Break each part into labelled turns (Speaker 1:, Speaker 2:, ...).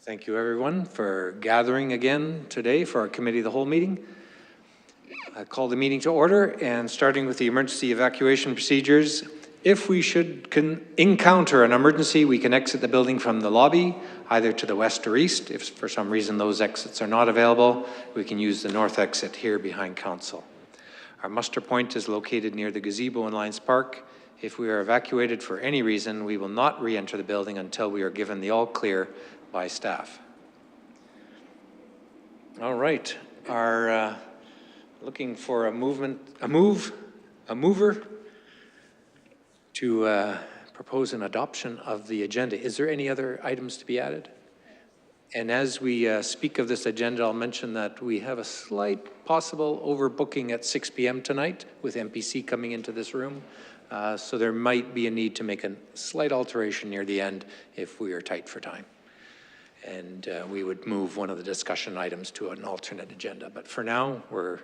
Speaker 1: Thank you, everyone, for gathering again today for our Committee of the Whole meeting. I call the meeting to order, and starting with the emergency evacuation procedures. If we should encounter an emergency, we can exit the building from the lobby, either to the west or east. If for some reason those exits are not available, we can use the north exit here behind Council. Our muster point is located near the gazebo in Lions Park. If we are evacuated for any reason, we will not re-enter the building until we are given the all clear by staff. All right, looking for a mover to propose an adoption of the agenda. Is there any other items to be added? And as we speak of this agenda, I'll mention that we have a slight possible overbooking at 6 p.m. tonight with MPC coming into this room. So there might be a need to make a slight alteration near the end if we are tight for time. And we would move one of the discussion items to an alternate agenda. But for now, we're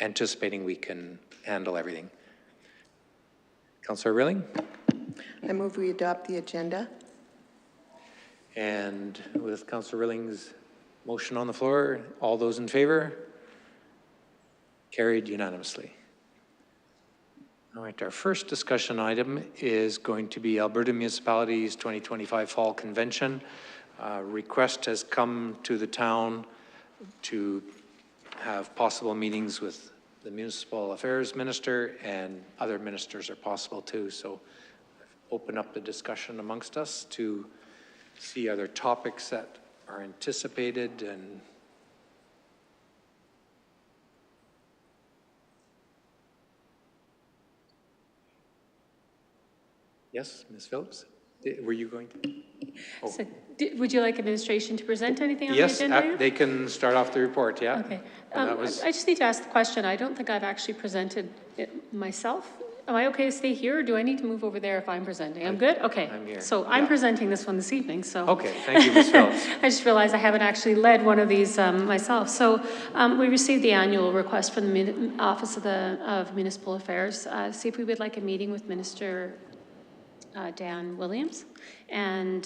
Speaker 1: anticipating we can handle everything. Councillor Rilling?
Speaker 2: I move we adopt the agenda.
Speaker 1: And with Councillor Rilling's motion on the floor, all those in favor? Carried unanimously. All right, our first discussion item is going to be Alberta Municipalities 2025 Fall Convention. Request has come to the town to have possible meetings with the Municipal Affairs Minister, and other ministers are possible too. So open up the discussion amongst us to see other topics that are anticipated. And yes, Ms. Phillips, were you going to? Oh.
Speaker 3: So, would you like administration to present anything on
Speaker 1: yes,
Speaker 3: the agenda?
Speaker 1: Yes, they can start off the report, yeah.
Speaker 3: Okay. I just need to ask the question. I don't think I've actually presented it myself. Am I okay to stay here, or do I need to move over there if I'm presenting? I'm good? Okay.
Speaker 1: I'm here.
Speaker 3: So I'm presenting this one this evening, so.
Speaker 1: Okay, thank you, Ms. Phillips.
Speaker 3: I just realized I haven't actually led one of these myself. So we received the annual request from the Office of Municipal Affairs, see if we would like a meeting with Minister Dan Williams. And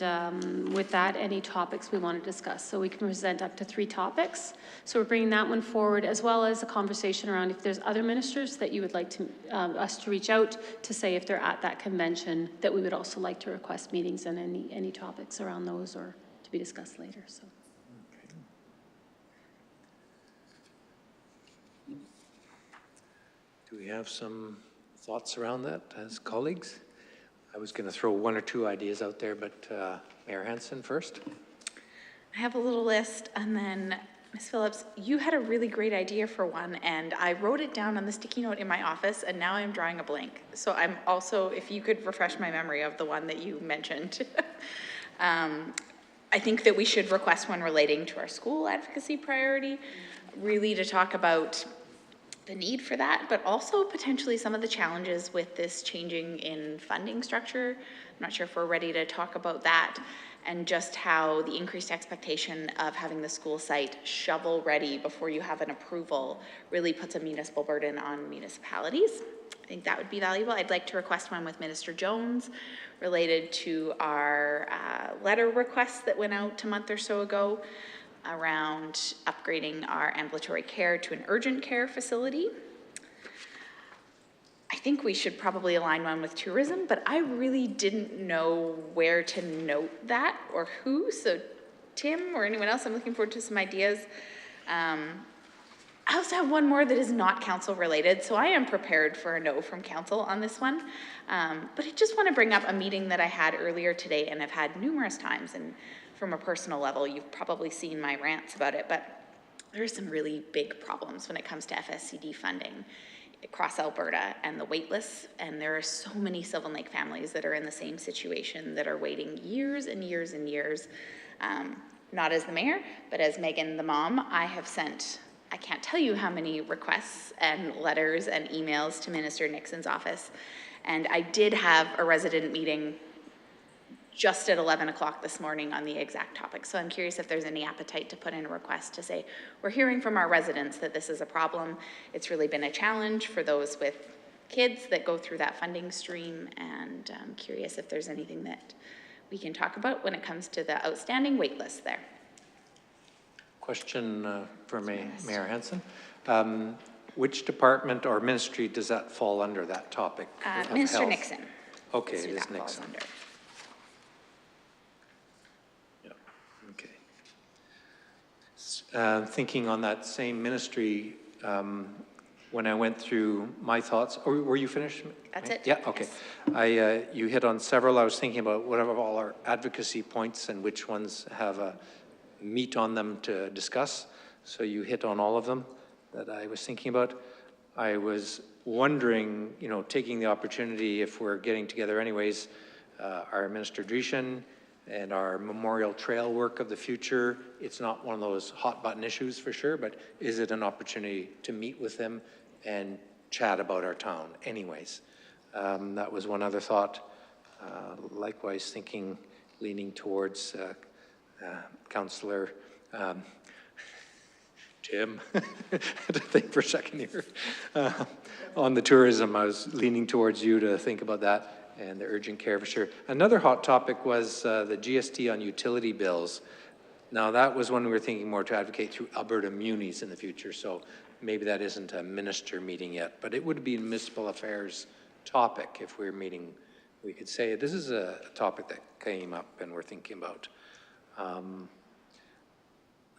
Speaker 3: with that, any topics we want to discuss. So we can present up to 3 topics. So we're bringing that one forward, as well as a conversation around if there's other ministers that you would like to us to reach out to say if they're at that convention, that we would also like to request meetings and any topics around those, or to be discussed later. So.
Speaker 1: Okay. Do we have some thoughts around that as colleagues? I was going to throw 1 or 2 ideas out there, but Mayor Hanson first.
Speaker 4: I have a little list, and then Ms. Phillips, you had a really great idea for one, and I wrote it down on the sticky note in my office, and now I'm drawing a blank. So I'm also, if you could refresh my memory of the one that you mentioned. I think that we should request one relating to our school advocacy priority, really to talk about the need for that, but also potentially some of the challenges with this changing in funding structure. I'm not sure if we're ready to talk about that, and just how the increased expectation of having the school site shovel ready before you have an approval really puts a municipal burden on municipalities. I think that would be valuable. I'd like to request one with Minister Jones related to our letter requests that went out a month or so ago around upgrading our ambulatory care to an urgent care facility. I think we should probably align one with tourism, but I really didn't know where to note that or who. So Tim or anyone else, I'm looking forward to some ideas. I also have one more that is not council related, so I am prepared for a no from council on this one. But I just want to bring up a meeting that I had earlier today and have had numerous times, and from a personal level, you've probably seen my rants about it, but there are some really big problems when it comes to FSCD funding across Alberta and the wait lists, and there are so many Sylvan Lake families that are in the same situation that are waiting years and years and years. Not as the mayor, but as Megan, the mom, I have sent, I can't tell you how many requests and letters and emails to Minister Nixon's office, and I did have a resident meeting just at 11 o'clock this morning on the exact topic. So I'm curious if there's any appetite to put in a request to say, we're hearing from our residents that this is a problem. It's really been a challenge for those with kids that go through that funding stream, and I'm curious if there's anything that we can talk about when it comes to the outstanding wait list there.
Speaker 1: Question for Mayor Hansen. Which department or ministry does that fall under, that topic of
Speaker 4: Minister
Speaker 1: health?
Speaker 4: Nixon.
Speaker 1: Okay,
Speaker 4: That's
Speaker 1: it
Speaker 4: who
Speaker 1: is
Speaker 4: that falls
Speaker 1: Nixon.
Speaker 4: under.
Speaker 1: Yeah, okay. Thinking on that same ministry, when I went through my thoughts, or were you finished?
Speaker 4: That's it.
Speaker 1: Yeah, okay.
Speaker 4: Yes.
Speaker 1: You hit on several. I was thinking about what are all our advocacy points and which ones have a meat on them to discuss. So you hit on all of them that I was thinking about. I was wondering, you know, taking the opportunity, if we're getting together anyways, our Minister Dreeshen and our memorial trail work of the future, it's not one of those hot button issues for sure, but is it an opportunity to meet with them and chat about our town anyways? That was one other thought. Likewise thinking, leaning towards Councillor Tim, I had to think for a second here. On the tourism, I was leaning towards you to think about that and the urgent care for sure. Another hot topic was the GST on utility bills. Now that was one we were thinking more to advocate through Alberta Munis in the future, so maybe that isn't a minister meeting yet, but it would be a municipal affairs topic if we were meeting. We could say this is a topic that came up and we're thinking about. I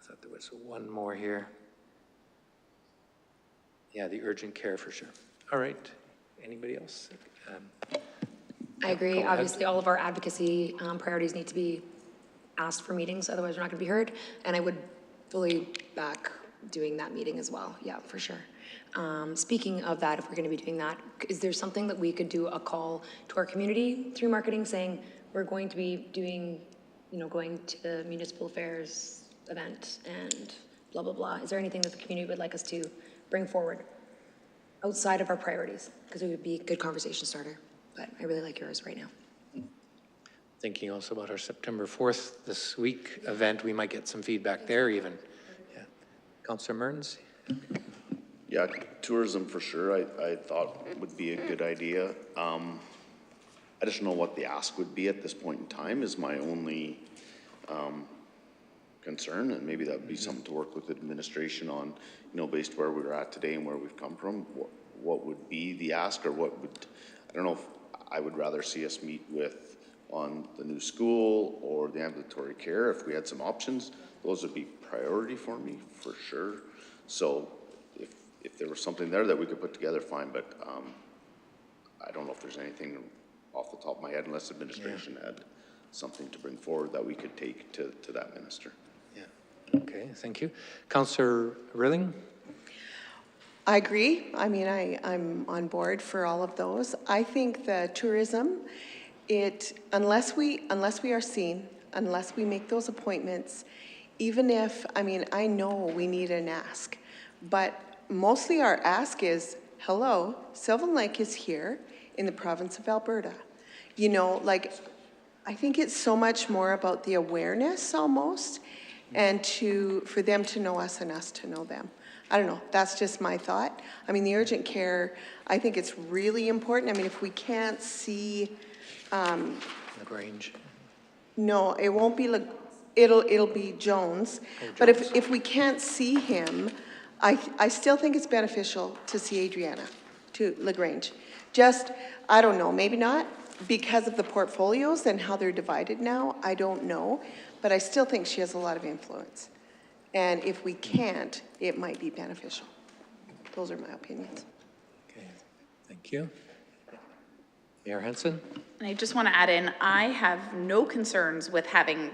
Speaker 1: thought there was one more here. Yeah, the urgent care for sure. All right, anybody else?
Speaker 5: I agree.
Speaker 1: Go ahead.
Speaker 5: Obviously, all of our advocacy priorities need to be asked for meetings, otherwise we're not going to be heard. And I would fully back doing that meeting as well. Yeah, for sure. Speaking of that, if we're going to be doing that, is there something that we could do a call to our community through marketing saying we're going to be doing, you know, going to the municipal affairs event and blah, blah, blah. Is there anything that the community would like us to bring forward outside of our priorities? Because it would be a good conversation starter, but I really like yours right now.
Speaker 1: Thinking also about our September 4th this week event, we might get some feedback there even. Yeah. Councillor Mearns?
Speaker 6: Yeah, tourism for sure, I thought would be a good idea. I just don't know what the ask would be at this point in time is my only concern, and maybe that would be something to work with administration on, you know, based where we're at today and where we've come from, what would be the ask, or what would, I don't know if I would rather see us meet with on the new school or the ambulatory care. If we had some options, those would be priority for me for sure. So if there was something there that we could put together, fine, but I don't know if there's anything off the top of my head, unless administration had something to bring forward that we could take to that minister.
Speaker 1: Yeah, okay, thank you. Councillor Rilling?
Speaker 2: I agree. I mean, I'm on board for all of those. I think the tourism, unless we are seen, unless we make those appointments, even if, I mean, I know we need an ask, but mostly our ask is, hello, Sylvan Lake is here in the province of Alberta. You know, like, I think it's so much more about the awareness almost, and for them to know us and us to know them. I don't know, that's just my thought. I mean, the urgent care, I think it's really important. I mean, if we can't see,
Speaker 1: LaGrange.
Speaker 2: no, it won't be, it'll be Jones. But if we can't see him, I still think it's beneficial to see Adriana, to LaGrange. Just, I don't know, maybe not because of the portfolios and how they're divided now, I don't know. But I still think she has a lot of influence. And if we can't, it might be beneficial. Those are my opinions.
Speaker 1: Okay, thank you. Mayor Hansen?
Speaker 4: And I just want to add in, I have no concerns with having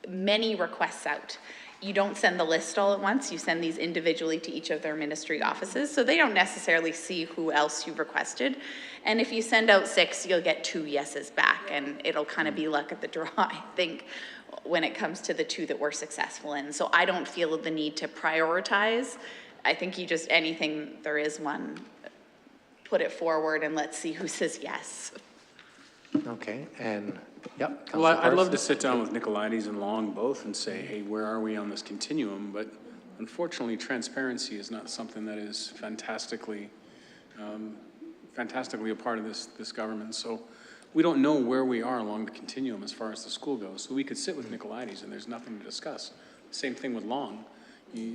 Speaker 4: many requests out. You don't send the list all at once, you send these individually to each of their ministry offices, so they don't necessarily see who else you've requested. And if you send out 6, you'll get 2 yeses back, and it'll kind of be luck at the draw, I think, when it comes to the 2 that we're successful in. So I don't feel the need to prioritize. I think you just, anything, there is one, put it forward and let's see who says yes.
Speaker 1: Okay, and, yep.
Speaker 7: Well,
Speaker 1: Councillor
Speaker 7: I'd love to
Speaker 1: Parsons?
Speaker 7: sit down with Nicolaides and Long both and say, hey, where are we on this continuum? But unfortunately, transparency is not something that is fantastically a part of this government. So we don't know where we are along the continuum as far as the school goes. So we could sit with Nicolaides and there's nothing to discuss. Same thing with Long.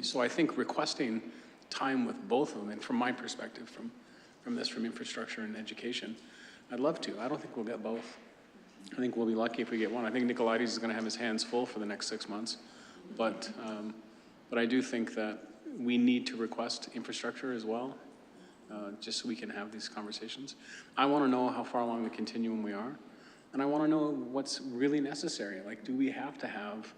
Speaker 7: So I think requesting time with both of them, and from my perspective, from infrastructure and education, I'd love to. I don't think we'll get both. I think we'll be lucky if we get one. I think Nicolaides is going to have his hands full for the next 6 months. But I do think that we need to request infrastructure as well, just so we can have these conversations. I want to know how far along the continuum we are, and I want to know what's really necessary. Like, do we have to have,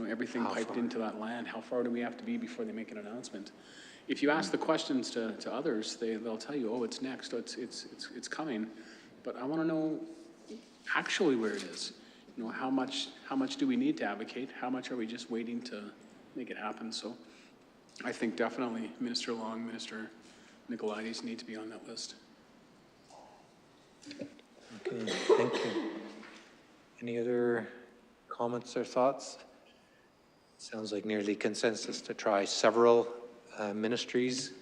Speaker 7: everything piped into that land? How far do we have to be before they make an announcement? If you ask the questions to others, they'll tell you, oh, it's next, oh, it's coming. But I want to know actually where it is. How much do we need to advocate? How much are we just waiting to make it happen? So I think definitely Minister Long, Minister Nicolaides need to be on that list.
Speaker 1: Okay, thank you. Any other comments or thoughts? Sounds like nearly consensus to try several ministries,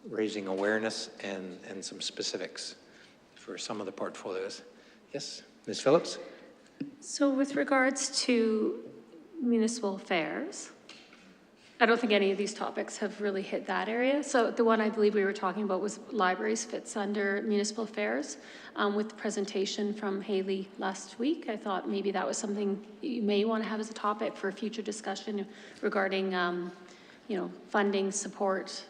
Speaker 1: raising awareness and some specifics for some of the portfolios. Yes, Ms. Phillips?
Speaker 3: So with regards to municipal affairs, I don't think any of these topics have really hit that area. So the one I believe we were talking about was libraries fits under municipal affairs. With the presentation from Haley last week, I thought maybe that was something you may want to have as a topic for a future discussion regarding, funding, support,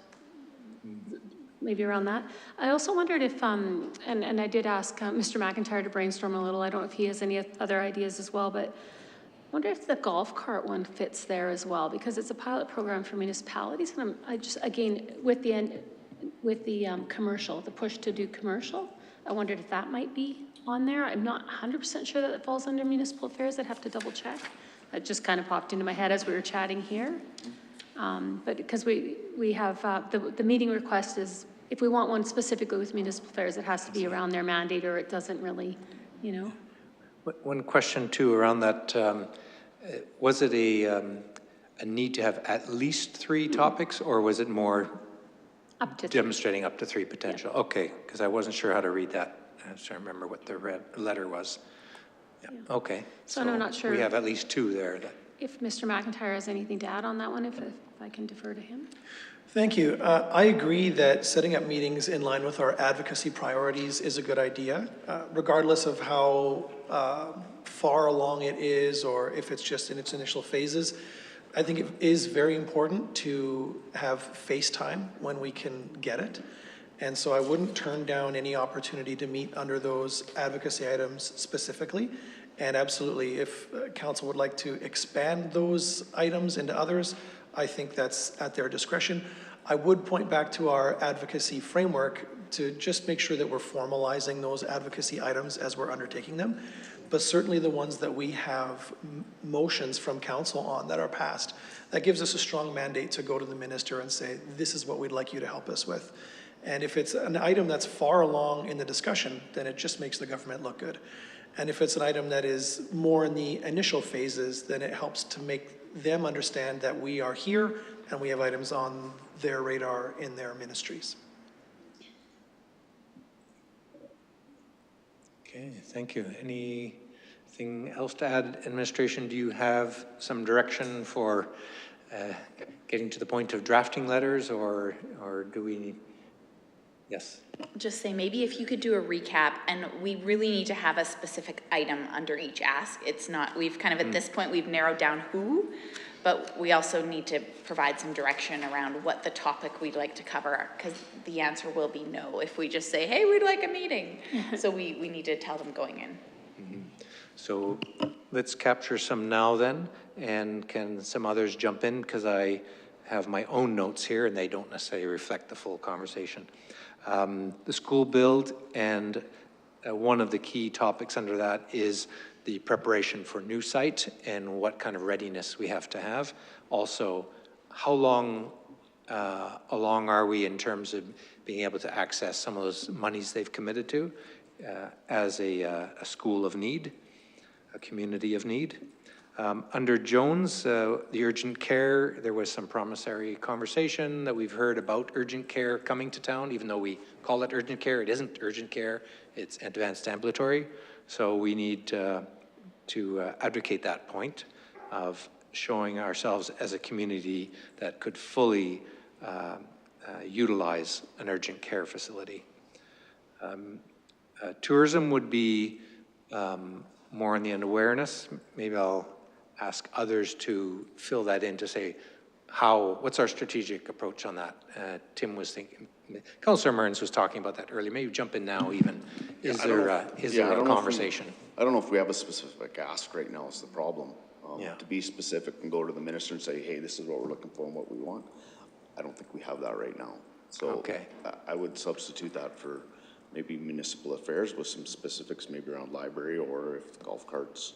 Speaker 3: maybe around that. I also wondered if, and I did ask Mr. McIntyre to brainstorm a little. I don't know if he has any other ideas as well, but I wonder if the golf cart one fits there as well, because it's a pilot program for municipalities. And I just, again, with the commercial, the push to do commercial, I wondered if that might be on there. I'm not 100% sure that it falls under municipal affairs. I'd have to double check. It just kind of popped into my head as we were chatting here. But because we have, the meeting request is, if we want one specifically with municipal affairs, it has to be around their mandate, or it doesn't really,
Speaker 1: One question too around that, was it a need to have at least 3 topics, or was it more
Speaker 3: up to
Speaker 1: demonstrating up to 3 potential? Yeah. Okay, because I wasn't sure how to read that. I was trying to remember what the letter was. Yeah. Okay.
Speaker 3: So I'm not sure.
Speaker 1: We have at least 2 there.
Speaker 3: If Mr. McIntyre has anything to add on that one, if I can defer to him.
Speaker 8: Thank you. I agree that setting up meetings in line with our advocacy priorities is a good idea, regardless of how far along it is or if it's just in its initial phases. I think it is very important to have face time when we can get it. And so I wouldn't turn down any opportunity to meet under those advocacy items specifically. And absolutely, if council would like to expand those items into others, I think that's at their discretion. I would point back to our advocacy framework to just make sure that we're formalizing those advocacy items as we're undertaking them. But certainly the ones that we have motions from council on that are passed, that gives us a strong mandate to go to the minister and say, this is what we'd like you to help us with. And if it's an item that's far along in the discussion, then it just makes the government look good. And if it's an item that is more in the initial phases, then it helps to make them understand that we are here and we have items on their radar in their ministries.
Speaker 1: Okay, thank you. Anything else to add, administration? Do you have some direction for getting to the point of drafting letters, or do we need? Yes.
Speaker 4: Just say, maybe if you could do a recap, and we really need to have a specific item under each ask. It's not, we've kind of at this point, we've narrowed down who, but we also need to provide some direction around what the topic we'd like to cover, because the answer will be no if we just say, hey, we'd like a meeting. So we need to tell them going in.
Speaker 1: Mm-hmm. So let's capture some now then, and can some others jump in, because I have my own notes here and they don't necessarily reflect the full conversation. The school build, and one of the key topics under that is the preparation for new site and what kind of readiness we have to have. Also, how long along are we in terms of being able to access some of those monies they've committed to as a school of need, a community of need. Under Jones, the urgent care, there was some promissory conversation that we've heard about urgent care coming to town, even though we call it urgent care. It isn't urgent care, it's advanced ambulatory. So we need to advocate that point of showing ourselves as a community that could fully utilize an urgent care facility. Tourism would be more on the end awareness. Maybe I'll ask others to fill that in to say what's our strategic approach on that? Tim was thinking, Councillor Mearns was talking about that earlier. Maybe jump in now even. Is there a conversation?
Speaker 6: I don't know if we have a specific ask right now is the problem.
Speaker 1: Yeah.
Speaker 6: To be specific and go to the minister and say, hey, this is what we're looking for and what we want. I don't think we have that right now. So
Speaker 1: okay.
Speaker 6: I would substitute that for maybe municipal affairs with some specifics, maybe around library, or if golf carts,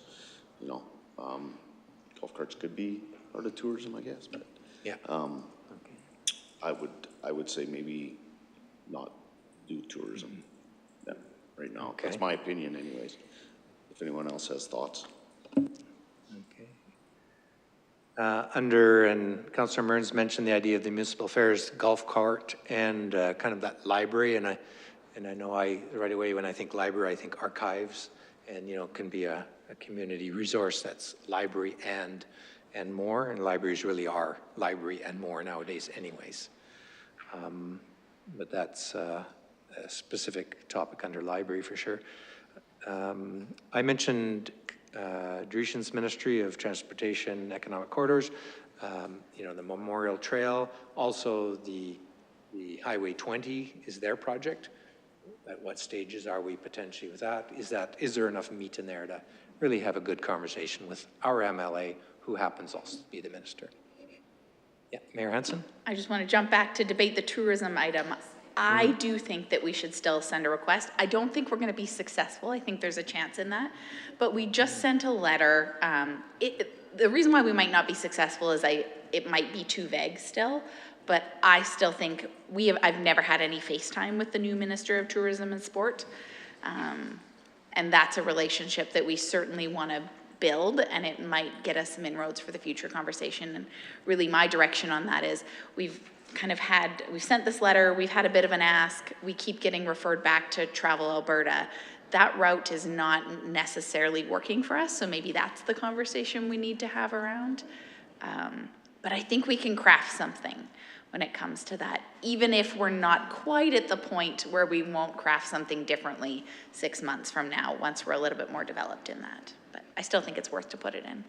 Speaker 6: you know, golf carts could be part of tourism, I guess. But
Speaker 1: yeah.
Speaker 6: I would say maybe not do tourism right now.
Speaker 1: Okay.
Speaker 6: That's my opinion anyways. If anyone else has thoughts.
Speaker 1: Okay. And Councillor Mearns mentioned the idea of the municipal affairs golf cart and kind of that library, and I know right away when I think library, I think archives, and you know, can be a community resource that's library and more, and libraries really are library and more nowadays anyways. But that's a specific topic under library for sure. I mentioned Dreeshen's Ministry of Transportation, Economic Corridors, you know, the Memorial Trail, also the Highway 20 is their project. At what stages are we potentially with that? Is there enough meat in there to really have a good conversation with our MLA, who happens also to be the minister? Yeah, Mayor Hansen?
Speaker 4: I just want to jump back to debate the tourism item. I do think that we should still send a request. I don't think we're going to be successful. I think there's a chance in that. But we just sent a letter. The reason why we might not be successful is it might be too vague still. But I still think I've never had any FaceTime with the new Minister of Tourism and Sport. And that's a relationship that we certainly want to build, and it might get us some inroads for the future conversation. And really my direction on that is we've sent this letter, we've had a bit of an ask, we keep getting referred back to Travel Alberta. That route is not necessarily working for us, so maybe that's the conversation we need to have around. But I think we can craft something when it comes to that, even if we're not quite at the point where we won't craft something differently 6 months from now, once we're a little bit more developed in that. But I still think it's worth to put it in.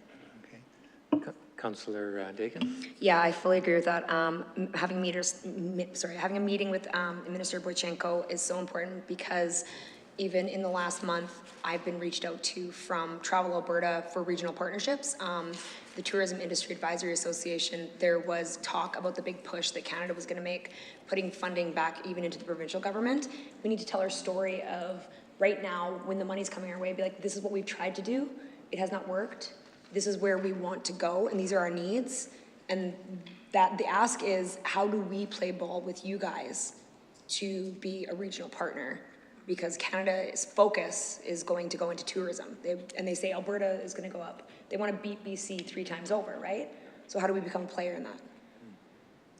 Speaker 1: Okay. Councillor Dakin?
Speaker 5: Yeah, I fully agree with that. Having a meeting with Minister Boychenko is so important because even in the last month, I've been reached out to from Travel Alberta for regional partnerships. The Tourism Industry Advisory Association, there was talk about the big push that Canada was going to make, putting funding back even into the provincial government. We need to tell our story of right now, when the money's coming our way, be like, this is what we've tried to do. It has not worked. This is where we want to go, and these are our needs. And that the ask is, how do we play ball with you guys to be a regional partner? Because Canada's focus is going to go into tourism. And they say Alberta is going to go up. They want to beat BC 3 times over, right? So how do we become a player in that?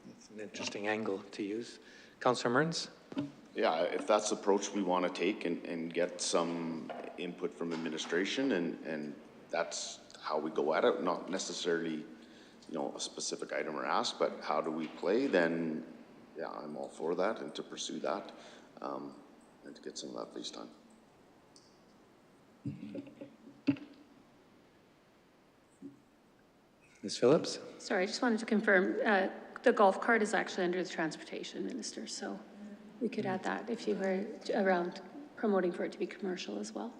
Speaker 1: That's an interesting angle to use. Councillor Mearns?
Speaker 6: Yeah, if that's the approach we want to take and get some input from administration and that's how we go at it, not necessarily, you know, a specific item or ask, but how do we play, then yeah, I'm all for that and to pursue that and to get some of that face time.
Speaker 1: Ms. Phillips?
Speaker 3: Sorry, I just wanted to confirm, the golf cart is actually under the Transportation Minister, so we could add that if you were around promoting for it to be commercial as well.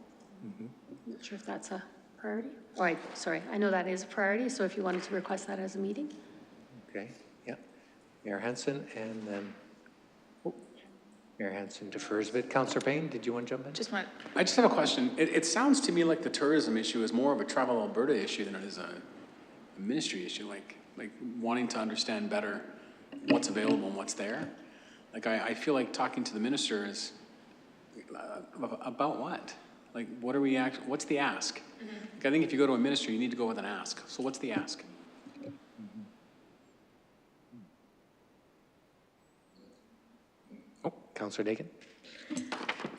Speaker 3: I'm not sure if that's a priority. Oh, sorry, I know that is a priority, so if you wanted to request that as a meeting.
Speaker 1: Okay, yeah. Mayor Hansen, and then, Mayor Hansen defers a bit. Councillor Payne, did you want to jump in?
Speaker 7: I just have a question. It sounds to me like the tourism issue is more of a Travel Alberta issue than it is a ministry issue, like wanting to understand better what's available and what's there. Like I feel like talking to the minister is about what? Like what are we what's the ask? Like, I think if you go to a ministry, you need to go with an ask. So what's the ask?
Speaker 1: Oh, Councillor Dakin?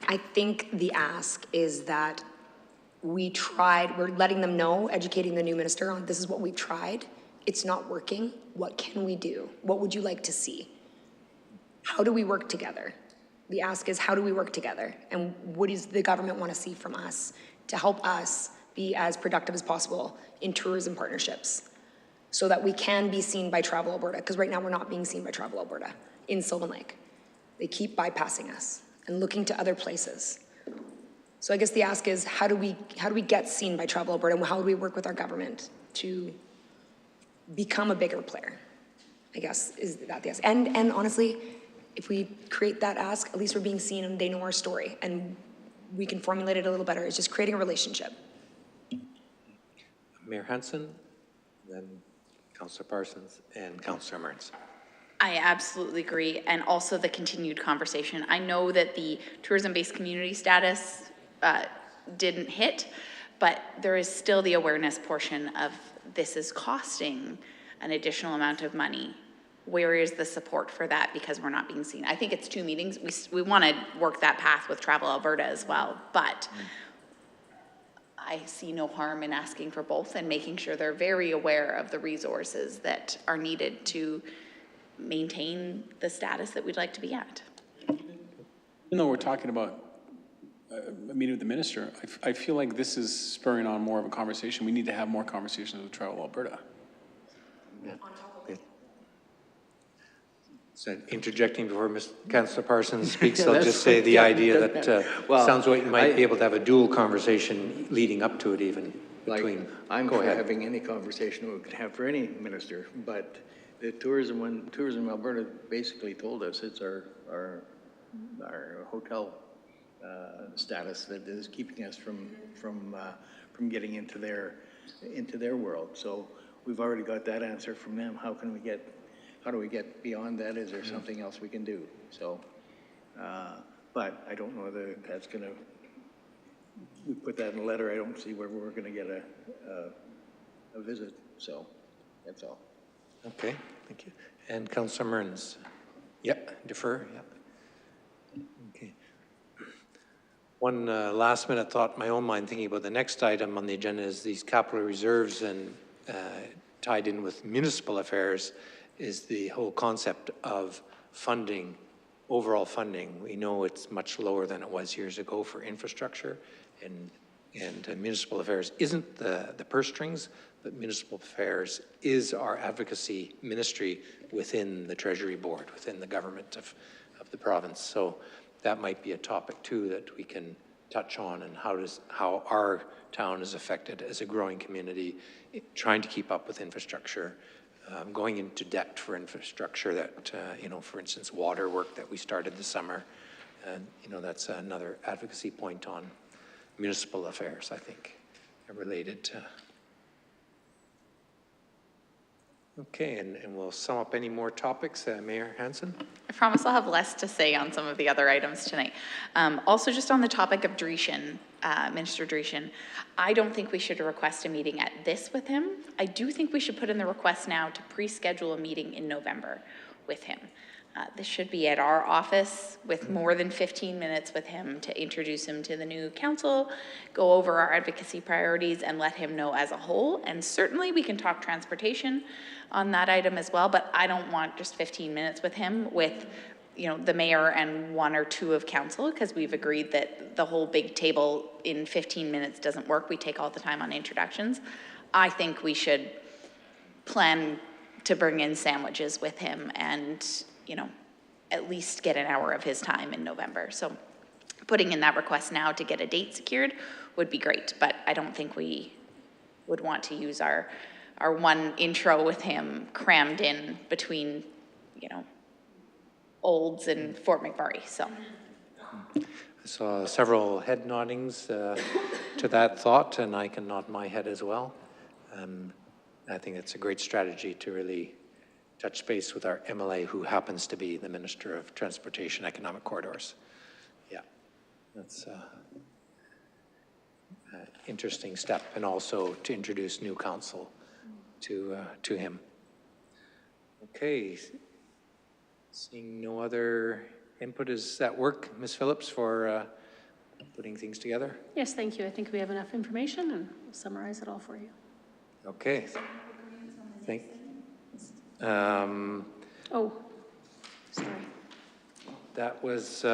Speaker 5: I think the ask is that we're letting them know, educating the new minister on this is what we've tried. It's not working. What can we do? What would you like to see? How do we work together? The ask is, how do we work together? And what does the government want to see from us to help us be as productive as possible in tourism partnerships so that we can be seen by Travel Alberta? Because right now we're not being seen by Travel Alberta in Sylvan Lake. They keep bypassing us and looking to other places. So I guess the ask is, how do we get seen by Travel Alberta, and how do we work with our government to become a bigger player? I guess is that the ask. And honestly, if we create that ask, at least we're being seen and they know our story, and we can formulate it a little better. It's just creating a relationship.
Speaker 1: Mayor Hansen, then Councillor Parsons and Councillor Mearns.
Speaker 4: I absolutely agree, and also the continued conversation. I know that the tourism-based community status didn't hit, but there is still the awareness portion of this is costing an additional amount of money. Where is the support for that? Because we're not being seen. I think it's 2 meetings. We want to work that path with Travel Alberta as well, but I see no harm in asking for both and making sure they're very aware of the resources that are needed to maintain the status that we'd like to be at.
Speaker 7: Even though we're talking about a meeting with the minister, I feel like this is spurring on more of a conversation. We need to have more conversations with Travel Alberta.
Speaker 1: Yeah. So interjecting before Councillor Parsons speaks, I'll just say the idea that sounds like you might be able to have a dual conversation leading up to it even between.
Speaker 9: I'm for having any conversation we could have for any minister, but the Tourism Alberta basically told us it's our hotel status that is keeping us from getting into their world. So we've already got that answer from them. How do we get beyond that? Is there something else we can do? So, but I don't know whether that's going to, we put that in a letter. I don't see where we're going to get a visit. So that's all.
Speaker 1: Okay, thank you. And Councillor Mearns. Yep, defer, yep. Okay. One last minute thought in my own mind thinking about the next item on the agenda is these capital reserves, and tied in with municipal affairs is the whole concept of funding, overall funding. We know it's much lower than it was years ago for infrastructure, and municipal affairs isn't the purse strings, but municipal affairs is our advocacy ministry within the Treasury Board, within the government of the province. So that might be a topic too that we can touch on, and how our town is affected as a growing community, trying to keep up with infrastructure, going into debt for infrastructure that, for instance, water work that we started this summer. And, that's another advocacy point on municipal affairs, I think, related to. Okay, and we'll sum up any more topics. Mayor Hansen?
Speaker 4: I promise I'll have less to say on some of the other items tonight. Also, just on the topic of Dreeshen, Minister Dreeshen, I don't think we should request a meeting at this with him. I do think we should put in the request now to pre-schedule a meeting in November with him. This should be at our office with more than 15 minutes with him to introduce him to the new council, go over our advocacy priorities, and let him know as a whole. And certainly we can talk transportation on that item as well, but I don't want just 15 minutes with him with the mayor and 1 or 2 of council, because we've agreed that the whole big table in 15 minutes doesn't work. We take all the time on introductions. I think we should plan to bring in sandwiches with him and, at least get an hour of his time in November. So putting in that request now to get a date secured would be great, but I don't think we would want to use our one intro with him crammed in between, Olds and Fort McMurray, so.
Speaker 1: I saw several head noddings to that thought, and I can nod my head as well. I think it's a great strategy to really touch base with our MLA, who happens to be the Minister of Transportation Economic Corridors. Yeah, that's an interesting step, and also to introduce new council to him. Okay, seeing no other input, is that work, Ms. Phillips, for putting things together?
Speaker 3: Yes, thank you. I think we have enough information and we'll summarize it all for you.
Speaker 1: Okay. Thank.
Speaker 3: Oh, sorry.
Speaker 1: That was,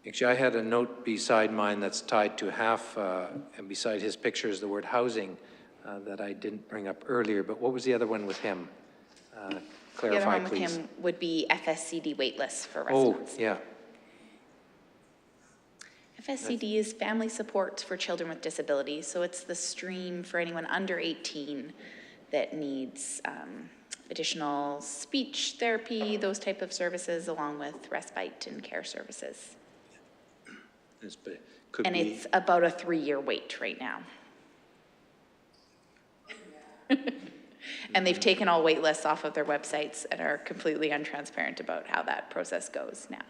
Speaker 1: actually, I had a note beside mine that's tied to half, and beside his picture is the word housing that I didn't bring up earlier, but what was the other one with him?
Speaker 4: The other
Speaker 1: Clarify,
Speaker 4: one with
Speaker 1: please.
Speaker 4: him would be FSCD waitlists for
Speaker 1: Oh,
Speaker 4: residents.
Speaker 1: yeah.
Speaker 4: FSCD is Family Supports for Children with Disabilities, so it's the stream for anyone under 18 that needs additional speech therapy, those type of services, along with respite and care services.
Speaker 1: Could
Speaker 4: And
Speaker 1: be,
Speaker 4: it's about a 3-year wait right now. And they've taken all wait lists off of their websites and are completely untransparent about how that process goes now.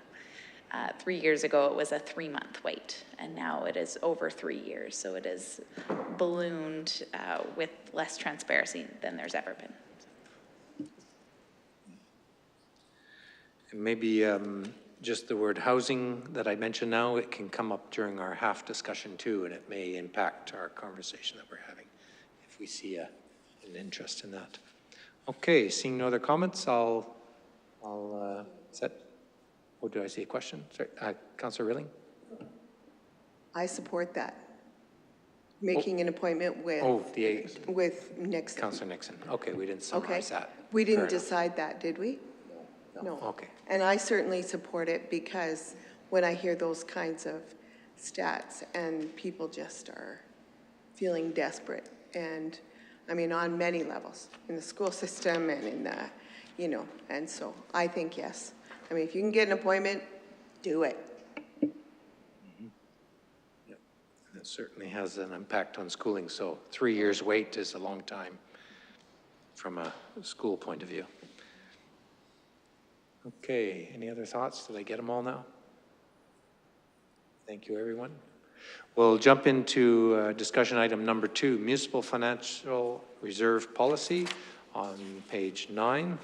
Speaker 4: 3 years ago, it was a 3-month wait, and now it is over 3 years. So it is ballooned with less transparency than there's ever been.
Speaker 1: maybe just the word housing that I mentioned now, it can come up during our half discussion too, and it may impact our conversation that we're having if we see an interest in that. Okay, seeing no other comments, I'll set. Oh, did I see a question? Sorry, Councillor Rilling?
Speaker 2: I support that. Making an appointment with, with Nixon.
Speaker 1: Councillor Nixon. Okay, we didn't
Speaker 2: Okay.
Speaker 1: summarize that.
Speaker 2: We didn't
Speaker 1: Fair enough.
Speaker 2: decide that, did we? No.
Speaker 1: Okay.
Speaker 2: And I certainly support it because when I hear those kinds of stats and people just are feeling desperate, and I mean on many levels, in the school system and in the, you know, and so I think yes. I mean, if you can get an appointment, do it.
Speaker 1: Yep. It certainly has an impact on schooling, so 3 years wait is a long time from a school point of view. Okay, any other thoughts? Did I get them all now? Thank you, everyone. We'll jump into discussion item number 2, Municipal Financial Reserve Policy on page 9.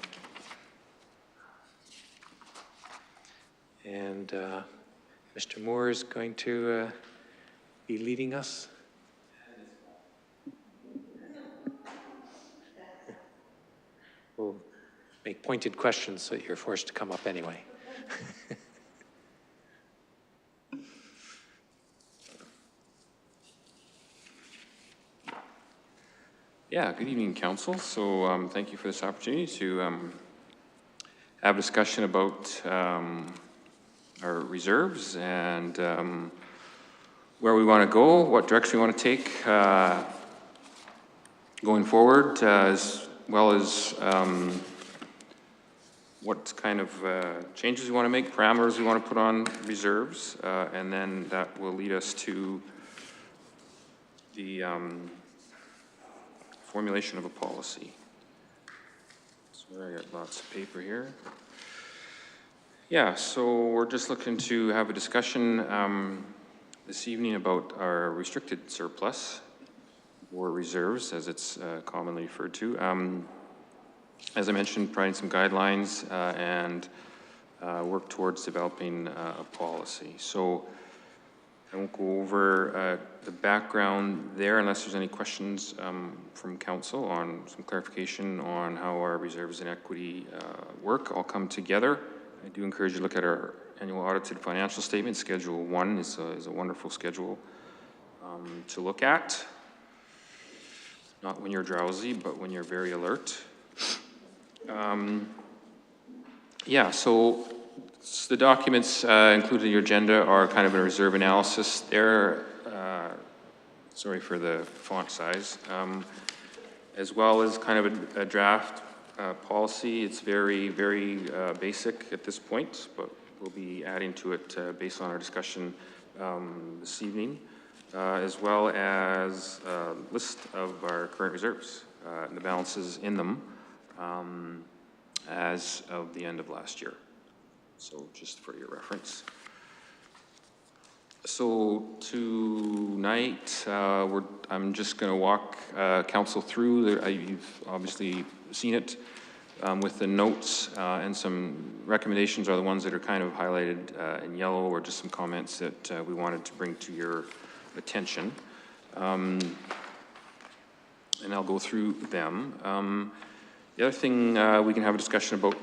Speaker 1: And Mr. Moore is going to be leading us. We'll make pointed questions so that you're forced to come up anyway.
Speaker 10: Yeah, good evening, Council. So thank you for this opportunity to have a discussion about our reserves and where we want to go, what direction we want to take going forward, as well as what kind of changes we want to make, parameters we want to put on reserves, and then that will lead us to the formulation of a policy. So I got lots of paper here. Yeah, so we're just looking to have a discussion this evening about our restricted surplus, or reserves, as it's commonly referred to. As I mentioned, providing some guidelines and work towards developing a policy. So I won't go over the background there unless there's any questions from council on some clarification on how our reserves and equity work all come together. I do encourage you to look at our annual audited financial statement. Schedule 1 is a wonderful schedule to look at. Not when you're drowsy, but when you're very alert. Yeah, so the documents included in your agenda are kind of a reserve analysis there. Sorry for the font size. As well as kind of a draft policy. It's very, very basic at this point, but we'll be adding to it based on our discussion this evening, as well as a list of our current reserves and the balances in them as of the end of last year. So just for your reference. So tonight, I'm just going to walk council through. You've obviously seen it with the notes and some recommendations are the ones that are kind of highlighted in yellow, or just some comments that we wanted to bring to your attention. And I'll go through them. The other thing we can have a discussion about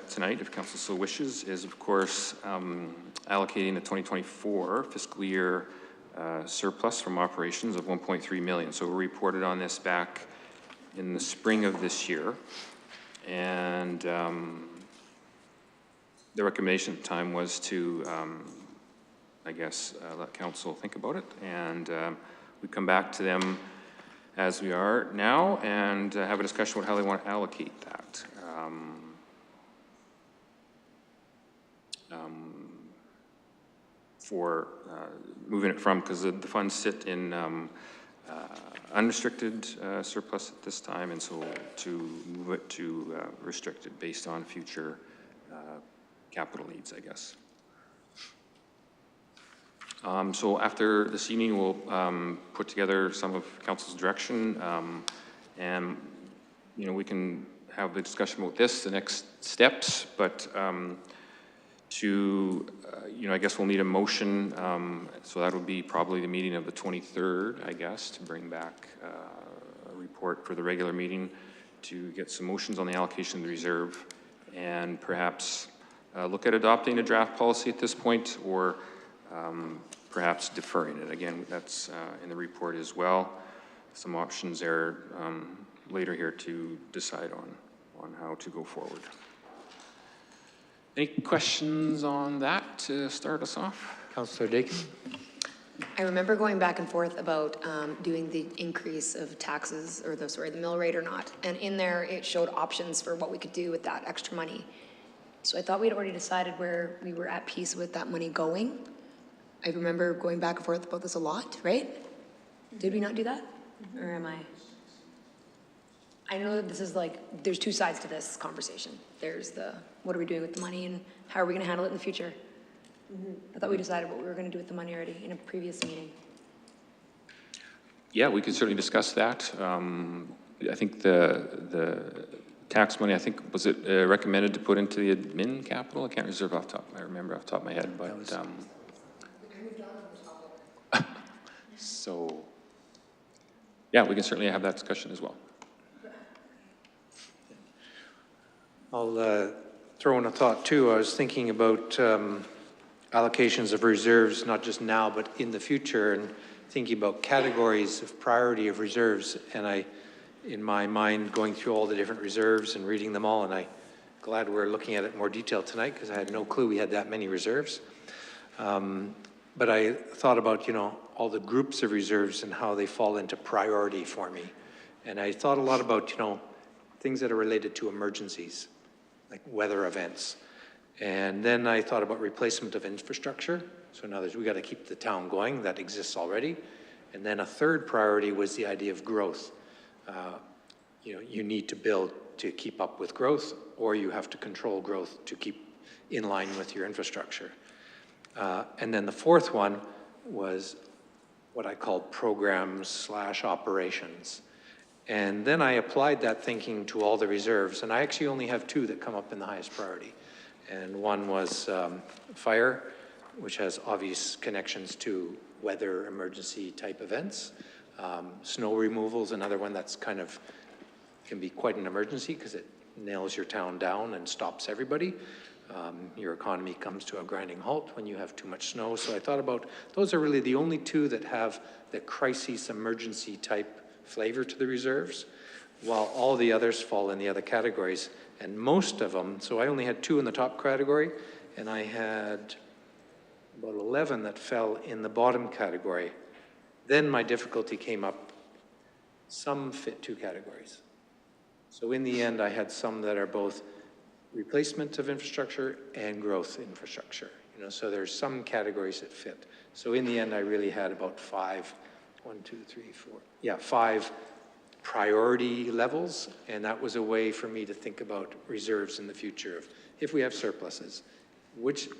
Speaker 10: tonight, if council so wishes, is of course allocating the 2024 fiscal year surplus from operations of 1.3 million. So we reported on this back in the spring of this year. And the recommendation at the time was to, I guess, let council think about it. And we come back to them as we are now and have a discussion about how they want to allocate that. For moving it from, because the funds sit in unrestricted surplus at this time, and so to move it to restricted based on future capital needs, I guess. So after this evening, we'll put together some of council's direction, and we can have the discussion about this, the next steps, but I guess we'll need a motion, so that would be probably the meeting of the 23rd, I guess, to bring back a report for the regular meeting, to get some motions on the allocation of the reserve, and perhaps look at adopting a draft policy at this point, or perhaps deferring it. Again, that's in the report as well. Some options there later here to decide on how to go forward. Any questions on that to start us off?
Speaker 1: Councillor Dakin?
Speaker 5: I remember going back and forth about doing the increase of taxes, or the mill rate or not. And in there, it showed options for what we could do with that extra money. So I thought we'd already decided where we were at peace with that money going. I remember going back and forth about this a lot, right? Did we not do that? Or am I? I know that this is like, there's two sides to this conversation. There's the, what are we doing with the money and how are we gonna handle it in the future? I thought we decided what we were gonna do with the money already in a previous meeting.
Speaker 10: Yeah, we could certainly discuss that. I think the tax money, was it recommended to put into the admin capital? I can't remember off the top of my head, but so yeah, we can certainly have that discussion as well.
Speaker 1: I'll throw in a thought too. I was thinking about allocations of reserves, not just now, but in the future, and thinking about categories of priority of reserves. And in my mind, going through all the different reserves and reading them all, and I'm glad we're looking at it in more detail tonight, because I had no clue we had that many reserves. But I thought about, all the groups of reserves and how they fall into priority for me. And I thought a lot about, things that are related to emergencies, like weather events. And then I thought about replacement of infrastructure. So in other words, we got to keep the town going, that exists already. And then a third priority was the idea of growth. You need to build to keep up with growth, or you have to control growth to keep in line with your infrastructure. And then the fourth one was what I called programs/operations. And then I applied that thinking to all the reserves, and I actually only have two that come up in the highest priority. And one was fire, which has obvious connections to weather emergency type events. Snow removal is another one that's can be quite an emergency because it nails your town down and stops everybody. Your economy comes to a grinding halt when you have too much snow. So I thought about, those are really the only two that have the crisis emergency type flavor to the reserves, while all the others fall in the other categories. And most of them, so I only had two in the top category, and I had about 11 that fell in the bottom category. Then my difficulty came up, some fit two categories. So in the end, I had some that are both replacement of infrastructure and growth infrastructure. So there's some categories that fit. So in the end, I really had about five priority levels, and that was a way for me to think about reserves in the future of if we have surpluses,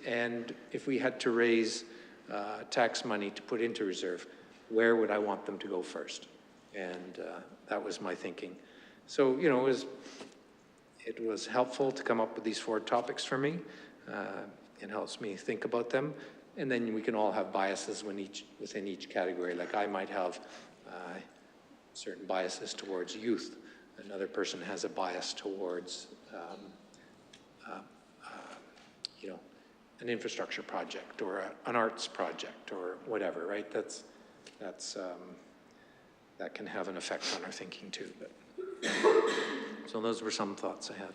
Speaker 1: and if we had to raise tax money to put into reserve, where would I want them to go first? And that was my thinking. So, It was helpful to come up with these 4 topics for me. It helps me think about them. And then we can all have biases within each category. Like I might have certain biases towards youth. Another person has a bias towards, you know, an infrastructure project or an arts project or whatever, right? That can have an effect on our thinking too. But so those were some thoughts I had.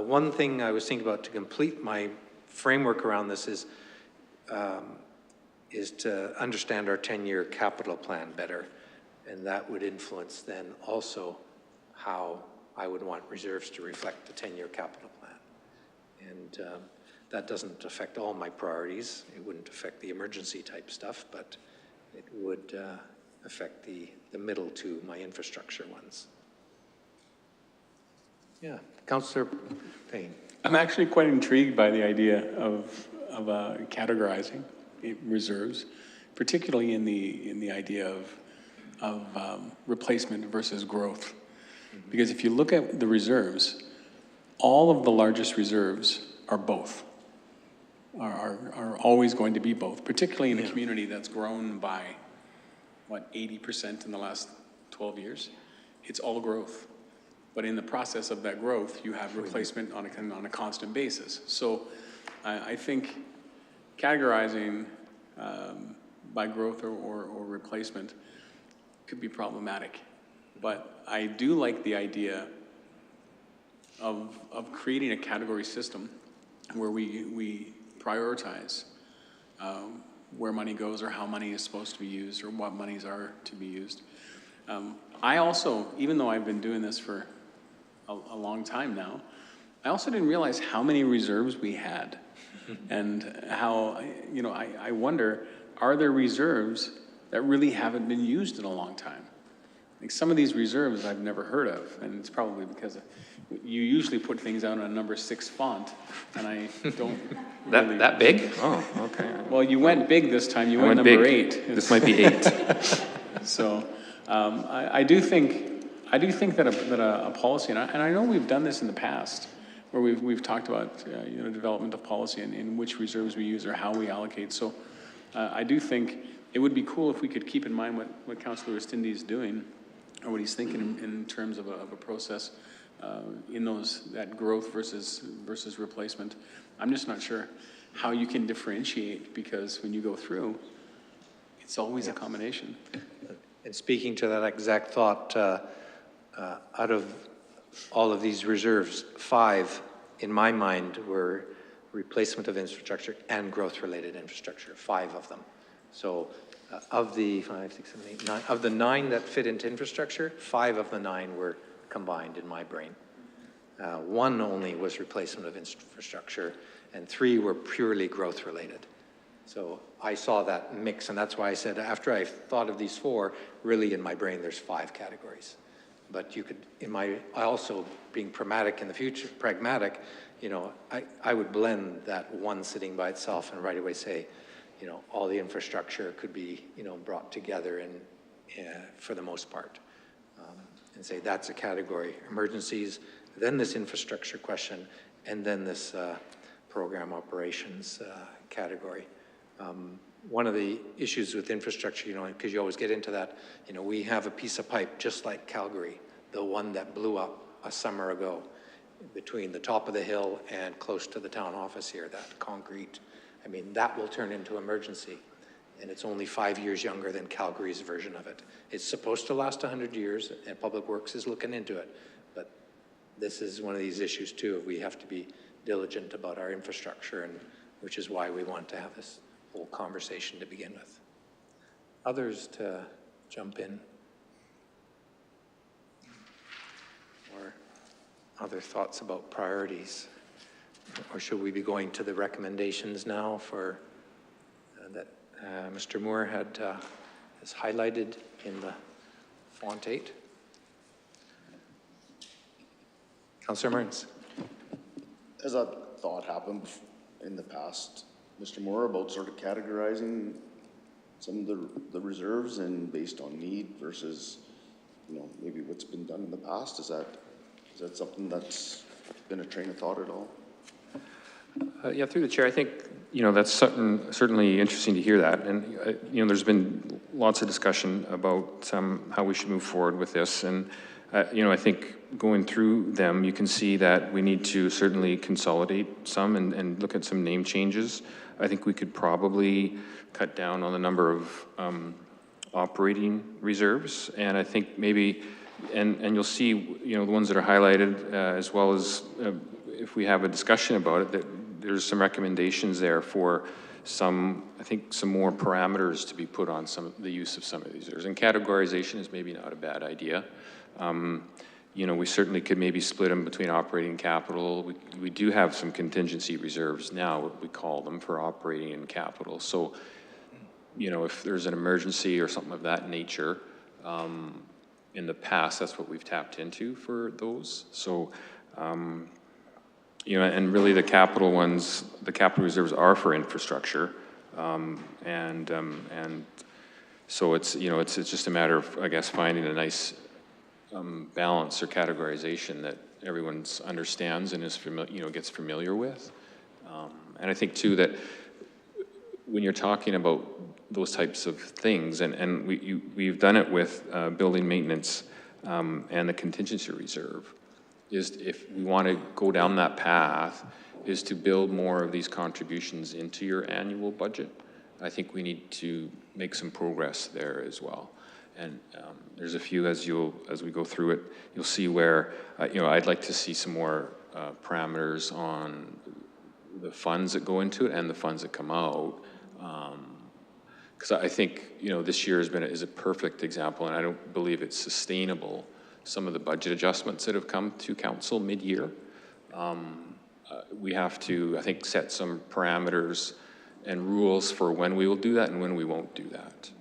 Speaker 1: One thing I was thinking about to complete my framework around this is to understand our 10-year capital plan better, and that would influence then also how I would want reserves to reflect the 10-year capital plan. And that doesn't affect all my priorities. It wouldn't affect the emergency type stuff, but it would affect the middle 2, my infrastructure ones. Yeah, Councillor Payne.
Speaker 7: I'm actually quite intrigued by the idea of categorizing reserves, particularly in the idea of replacement versus growth. Because if you look at the reserves, all of the largest reserves are both, are always going to be both, particularly in a community that's grown by, what, 80% in the last 12 years? It's all growth. But in the process of that growth, you have replacement on a constant basis. So I think categorizing by growth or replacement could be problematic. But I do like the idea of creating a category system where we prioritize where money goes or how money is supposed to be used or what monies are to be used. I also, even though I've been doing this for a long time now, I also didn't realize how many reserves we had. And how, you know, I wonder, are there reserves that really haven't been used in a long time? Like some of these reserves I've never heard of, and it's probably because you usually put things out on a number 6 font, and I don't really...
Speaker 1: That big?
Speaker 10: Oh, okay.
Speaker 7: Well, you went big this time, you went number 8.
Speaker 10: This might be 8.
Speaker 7: So I do think that a policy, and I know we've done this in the past, where we've talked about you know, development of policy and in which reserves we use or how we allocate. So I do think it would be cool if we could keep in mind what Councillor Estindi is doing, or what he's thinking in terms of a process in that growth versus replacement. I'm just not sure how you can differentiate, because when you go through, it's always a combination.
Speaker 1: And speaking to that exact thought, out of all of these reserves, 5, in my mind, were replacement of infrastructure and growth-related infrastructure, 5 of them. So of the 5, 6, 7, 8, 9, of the 9 that fit into infrastructure, 5 of the 9 were combined in my brain. 1 only was replacement of infrastructure, and 3 were purely growth-related. So I saw that mix, and that's why I said after I thought of these 4, really in my brain there's 5 categories. But you could, I also being pragmatic in the future, you know, I would blend that 1 sitting by itself and right away say, you know, all the infrastructure could be, you know, brought together for the most part, and say that's a category. Emergencies, then this infrastructure question, and then this program operations category. One of the issues with infrastructure, you know, because you always get into that, you know, we have a piece of pipe just like Calgary, the one that blew up a summer ago between the top of the hill and close to the town office here, that concrete. I mean, that will turn into emergency, and it's only 5 years younger than Calgary's version of it. It's supposed to last 100 years, and Public Works is looking into it, but this is one of these issues too. We have to be diligent about our infrastructure, and which is why we want to have this whole conversation to begin with. Others to jump in? Or other thoughts about priorities? Or should we be going to the recommendations now for that Mr. Moore has highlighted in the font 8? Councillor Mearns.
Speaker 6: Has that thought happened in the past, Mr. Moore, about sort of categorizing some of the reserves and based on need versus, you know, maybe what's been done in the past? Is that Is that something that's been a train of thought at all?
Speaker 10: Yeah, through the chair, I think, that's certainly interesting to hear that. And, there's been lots of discussion about how we should move forward with this. And, I think going through them, you can see that we need to certainly consolidate some and look at some name changes. I think we could probably cut down on the number of operating reserves. And I think maybe, and you'll see, the ones that are highlighted, as well as if we have a discussion about it, that there's some recommendations there for some more parameters to be put on the use of some of these reserves. And categorization is maybe not a bad idea. We certainly could maybe split them between operating and capital. We do have some contingency reserves now, what we call them, for operating and capital. So, if there's an emergency or something of that nature, in the past, that's what we've tapped into for those. So, and really the capital ones, the capital reserves are for infrastructure. And so it's just a matter of, I guess, finding a nice balance or categorization that everyone understands and is gets familiar with. And I think too that when you're talking about those types of things, and we've done it with building maintenance and the contingency reserve, is if we want to go down that path, is to build more of these contributions into your annual budget. I think we need to make some progress there as well. And there's a few, as we go through it, you'll see where, I'd like to see some more parameters on the funds that go into it and the funds that come out. Because I think, this year is a perfect example, and I don't believe it's sustainable. Some of the budget adjustments that have come to council mid-year. We have to, I think, set some parameters and rules for when we will do that and when we won't do that.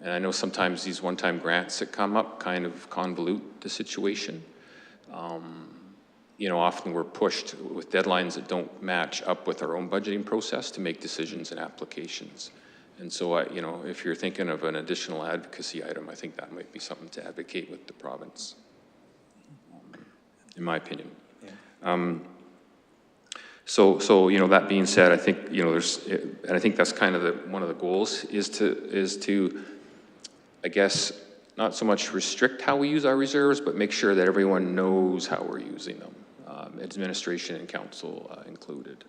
Speaker 10: And I know sometimes these one-time grants that come up kind of convolute the situation. Often we're pushed with deadlines that don't match up with our own budgeting process to make decisions and applications. And so, if you're thinking of an additional advocacy item, I think that might be something to advocate with the province, in my opinion. Yeah. So that being said, I think and I think that's kind of one of the goals is to, I guess, not so much restrict how we use our reserves, but make sure that everyone knows how we're using them, administration and council included.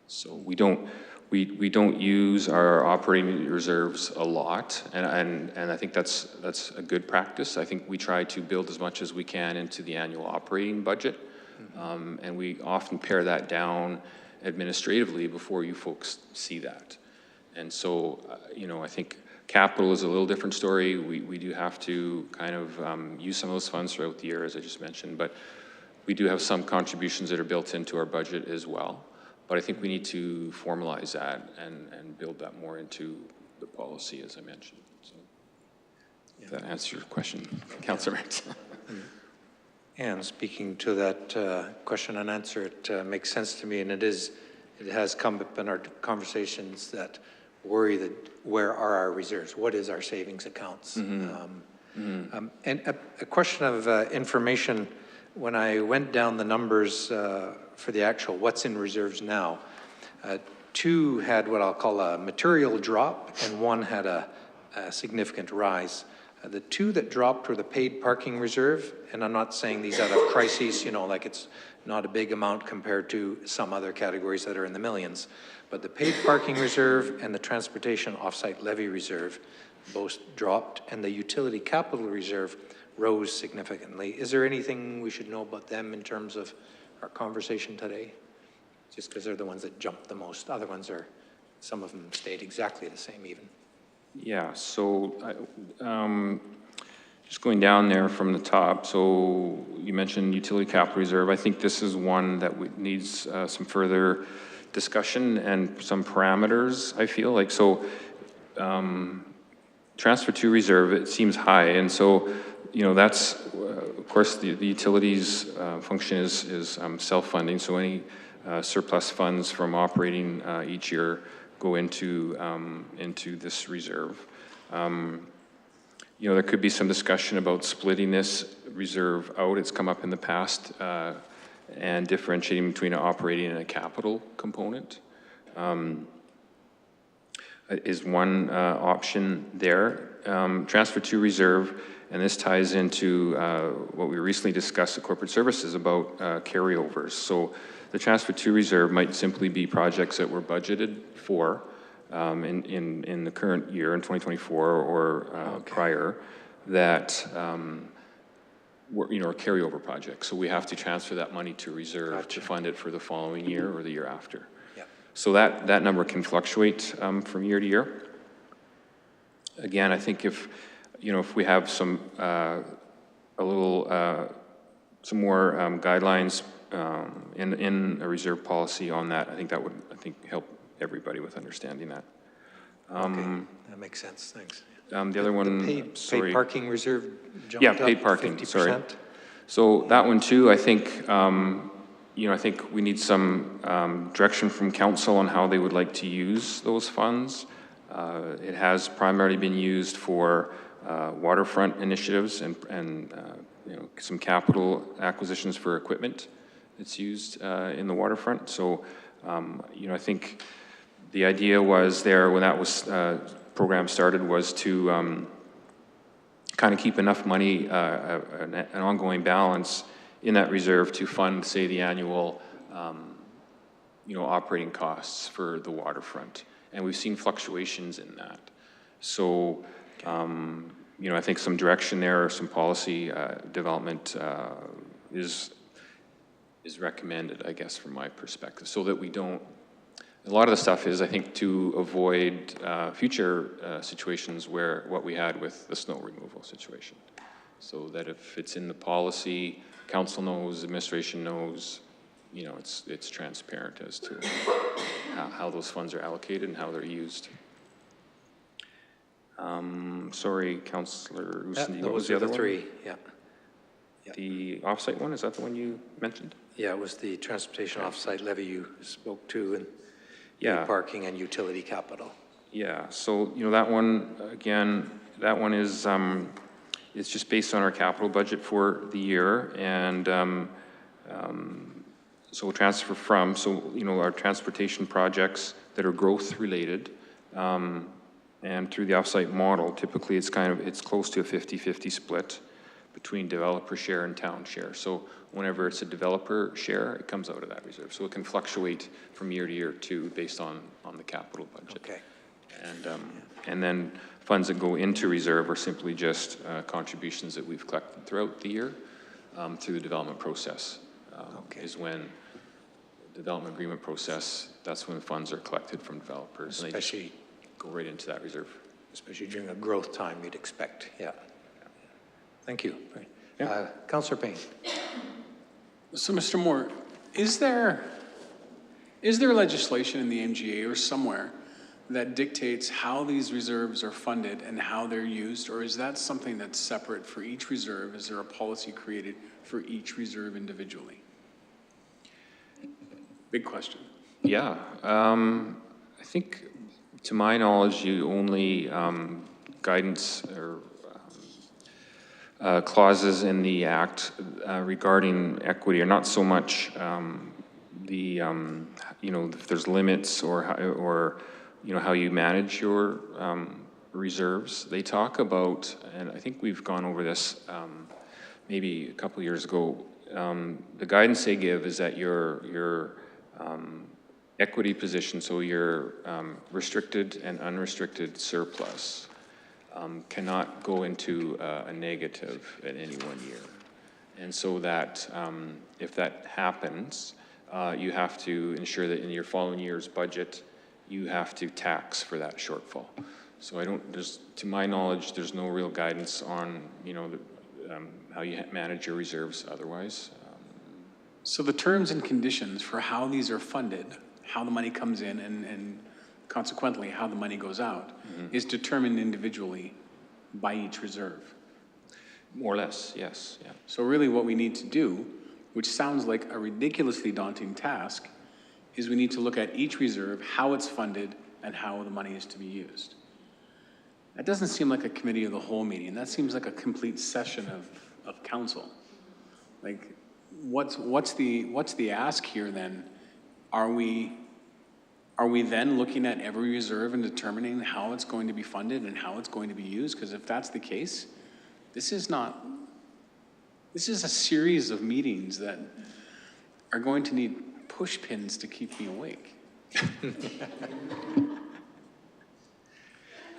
Speaker 10: So we don't use our operating reserves a lot, and I think that's a good practice. I think we try to build as much as we can into the annual operating budget, and we often pare that down administratively before you folks see that. And so, I think capital is a little different story. We do have to kind of use some of those funds throughout the year, as I just mentioned, but we do have some contributions that are built into our budget as well. But I think we need to formalize that and build that more into the policy, as I mentioned. So, if that answers your question, Councillor Mertz.
Speaker 1: And speaking to that question and answer, it makes sense to me, and it has come up in our conversations that worry that where are our reserves? What is our savings accounts? And a question of information, when I went down the numbers for the actual what's in reserves now, 2 had what I'll call a material drop and 1 had a significant rise. The 2 that dropped were the paid parking reserve, and I'm not saying these out of crises, like it's not a big amount compared to some other categories that are in the millions, but the paid parking reserve and the transportation offsite levy reserve both dropped, and the utility capital reserve rose significantly. Is there anything we should know about them in terms of our conversation today? Just because they're the ones that jumped the most. Other ones some of them stayed exactly the same even.
Speaker 10: Yeah, so just going down there from the top, so you mentioned utility capital reserve. I think this is one that needs some further discussion and some parameters, I feel like. So transfer to reserve, it seems high, and so that's, of course, the utilities function is self-funding, so any surplus funds from operating each year go into this reserve. There could be some discussion about splitting this reserve out. It's come up in the past, and differentiating between an operating and a capital component is one option there. Transfer to reserve, and this ties into what we recently discussed at Corporate Services about carryovers. So the transfer to reserve might simply be projects that were budgeted for in the current year, in 2024 or prior, that were, are carryover projects. So we have to transfer that money to reserve to fund it for the following year or the year after. So that number can fluctuate from year to year. Again, I think if we have some some more guidelines in a reserve policy on that, I think that would help everybody with understanding that.
Speaker 1: Okay, that makes sense, thanks.
Speaker 10: The other one,
Speaker 1: paid parking reserve jumped up
Speaker 10: paid parking,
Speaker 1: 50%.
Speaker 10: sorry. So that one too, I think, I think we need some direction from council on how they would like to use those funds. It has primarily been used for waterfront initiatives and some capital acquisitions for equipment that's used in the waterfront. So, I think the idea was there when that was program started was to kind of keep enough money, an ongoing balance in that reserve to fund, say, the annual, operating costs for the waterfront. And we've seen fluctuations in that. So, I think some direction there, or some policy development is recommended, I guess, from my perspective, so that we don't. A lot of the stuff is, I think, to avoid future situations where what we had with the snow removal situation. So that if it's in the policy, council knows, administration knows, it's transparent as to how those funds are allocated and how they're used. Sorry, Councillor Oosthuizen, what was the other one?
Speaker 1: Three, yeah.
Speaker 10: The offsite one, is that the one you mentioned?
Speaker 1: Yeah, it was the transportation offsite levy you spoke to, and parking and utility capital.
Speaker 10: Yeah, so, that one, again, that one is, it's just based on our capital budget for the year, and so we'll transfer from, our transportation projects that are growth related, and through the offsite model, typically it's close to a 50-50 split between developer share and town share. So whenever it's a developer share, it comes out of that reserve. So it can fluctuate from year to year too, based on the capital budget.
Speaker 1: Okay.
Speaker 10: And then funds that go into reserve are simply just contributions that we've collected throughout the year through the development process. Is when the development agreement process, that's when funds are collected from developers.
Speaker 1: Especially,
Speaker 10: and they just go right into that reserve.
Speaker 1: Especially during a growth time, you'd expect, yeah. Thank you.
Speaker 10: Yeah.
Speaker 1: Councillor Payne.
Speaker 7: So, Mr. Moore, is there legislation in the MGA or somewhere that dictates how these reserves are funded and how they're used, or is that something that's separate for each reserve? Is there a policy created for each reserve individually? Big question.
Speaker 10: Yeah, I think to my knowledge, you only guidance or clauses in the Act regarding equity are not so much if there's limits or how you manage your reserves. They talk about, and I think we've gone over this maybe a couple of years ago. The guidance they give is that your equity position, so your restricted and unrestricted surplus, cannot go into a negative at any one year. And so that if that happens, you have to ensure that in your following year's budget, you have to tax for that shortfall. So to my knowledge, there's no real guidance on, how you manage your reserves otherwise.
Speaker 7: So the terms and conditions for how these are funded, how the money comes in, and consequently how the money goes out, is determined individually by each reserve.
Speaker 10: More or less, yes. Yeah.
Speaker 7: So really what we need to do, which sounds like a ridiculously daunting task, is we need to look at each reserve, how it's funded, and how the money is to be used. That doesn't seem like a committee of the whole meeting. That seems like a complete session of council. Like, what's the ask here then? Are we then looking at every reserve and determining how it's going to be funded and how it's going to be used? Because if that's the case, this is a series of meetings that are going to need push pins to keep me awake.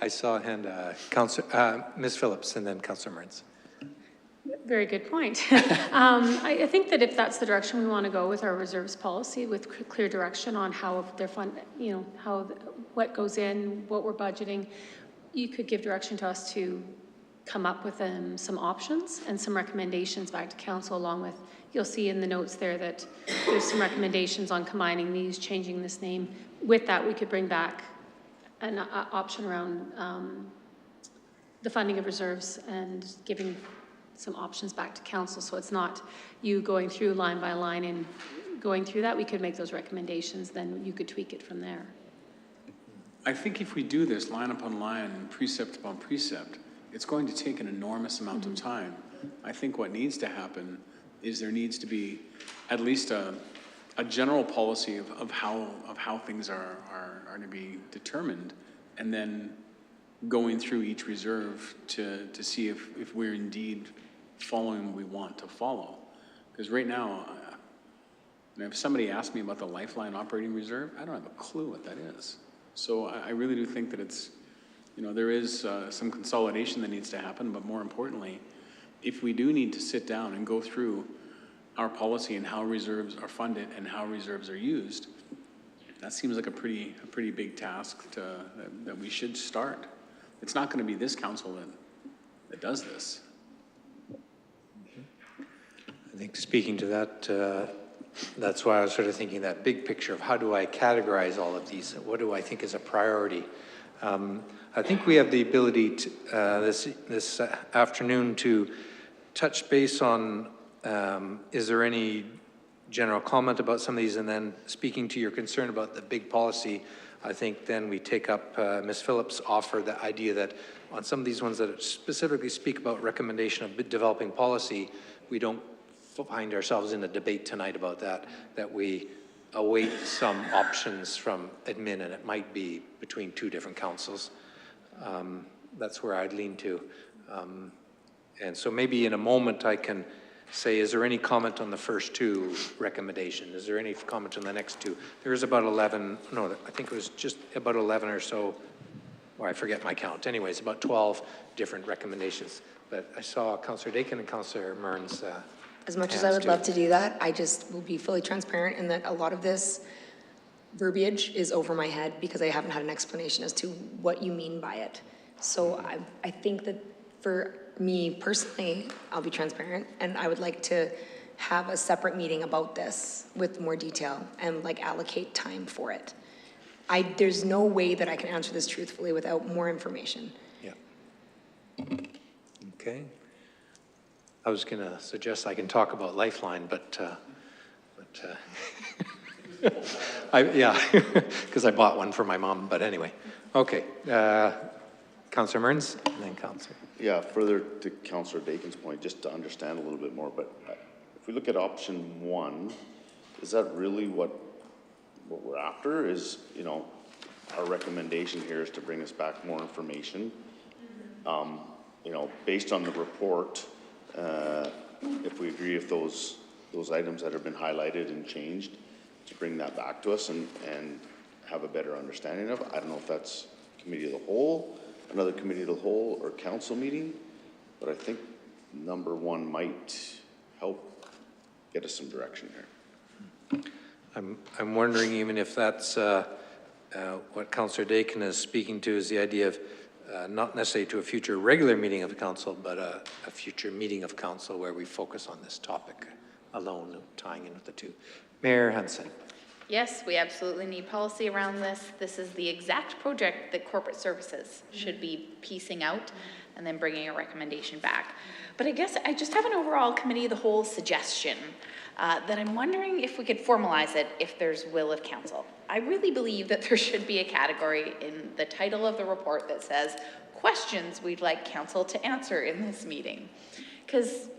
Speaker 1: I saw a hand, Ms. Phillips, and then Councillor Mearns.
Speaker 3: Very good point. I think that if that's the direction we want to go with our reserves policy, with clear direction on how they're funded, you know, what goes in, what we're budgeting, you could give direction to us to come up with some options and some recommendations back to council, along with, you'll see in the notes there that there's some recommendations on combining these, changing this name. With that, we could bring back an option around the funding of reserves and giving some options back to council, so it's not you going through line by line and going through that. We could make those recommendations, then you could tweak it from there.
Speaker 7: I think if we do this line upon line and precept upon precept, it's going to take an enormous amount of time. I think what needs to happen is there needs to be at least a general policy of how things are to be determined, and then going through each reserve to see if we're indeed following what we want to follow. Because right now, if somebody asked me about the Lifeline Operating Reserve, I don't have a clue what that is. So I really do think that it's, you know, there is some consolidation that needs to happen, but more importantly, if we do need to sit down and go through our policy and how reserves are funded and how reserves are used, that seems like a pretty big task that we should start. It's not going to be this council that does this.
Speaker 1: I think speaking to that, that's why I was sort of thinking that big picture of how do I categorize all of these? What do I think is a priority? I think we have the ability to, this afternoon to touch base on, is there any general comment about some of these, and then speaking to your concern about the big policy, I think then we take up Ms. Phillips' offer, the idea that on some of these ones that specifically speak about recommendation of developing policy, we don't find ourselves in a debate tonight about that, that we await some options from admin, and it might be between two different councils. That's where I'd lean to. And so maybe in a moment I can say, is there any comment on the first two recommendations? Is there any comment on the next two? There's about 11, no, I think it was just about 11 or so, or I forget my count. Anyways, about 12 different recommendations. But I saw Councillor Dakin and Councillor Mearns.
Speaker 5: As much as I would love to do that, I just will be fully transparent in that a lot of this verbiage is over my head because I haven't had an explanation as to what you mean by it. So I think that for me personally, I'll be transparent, and I would like to have a separate meeting about this with more detail and like allocate time for it. There's no way that I can answer this truthfully without more information.
Speaker 1: Yeah. Okay. I was going to suggest I can talk about Lifeline, yeah, because I bought one for my mom, but anyway. Okay. Councillor Mearns, and then Councillor.
Speaker 6: Yeah, further to Councillor Dakin's point, just to understand a little bit more, but if we look at option one, is that really what we're after? Is, you know, our recommendation here is to bring us back more information. You know, based on the report, if we agree with those items that have been highlighted and changed, to bring that back to us and have a better understanding of it. I don't know if that's committee of the whole, another committee of the whole, or council meeting, but I think number one might help get us some direction here.
Speaker 1: I'm wondering even if that's what Councillor Dakin is speaking to, is the idea of not necessarily to a future regular meeting of the council, but a future meeting of council where we focus on this topic alone, tying in with the two. Mayor Hansen.
Speaker 4: Yes, we absolutely need policy around this. This is the exact project that corporate services should be piecing out and then bringing a recommendation back. But I guess I just have an overall committee of the whole suggestion that I'm wondering if we could formalize it if there's will of council. I really believe that there should be a category in the title of the report that says questions we'd like council to answer in this meeting. Because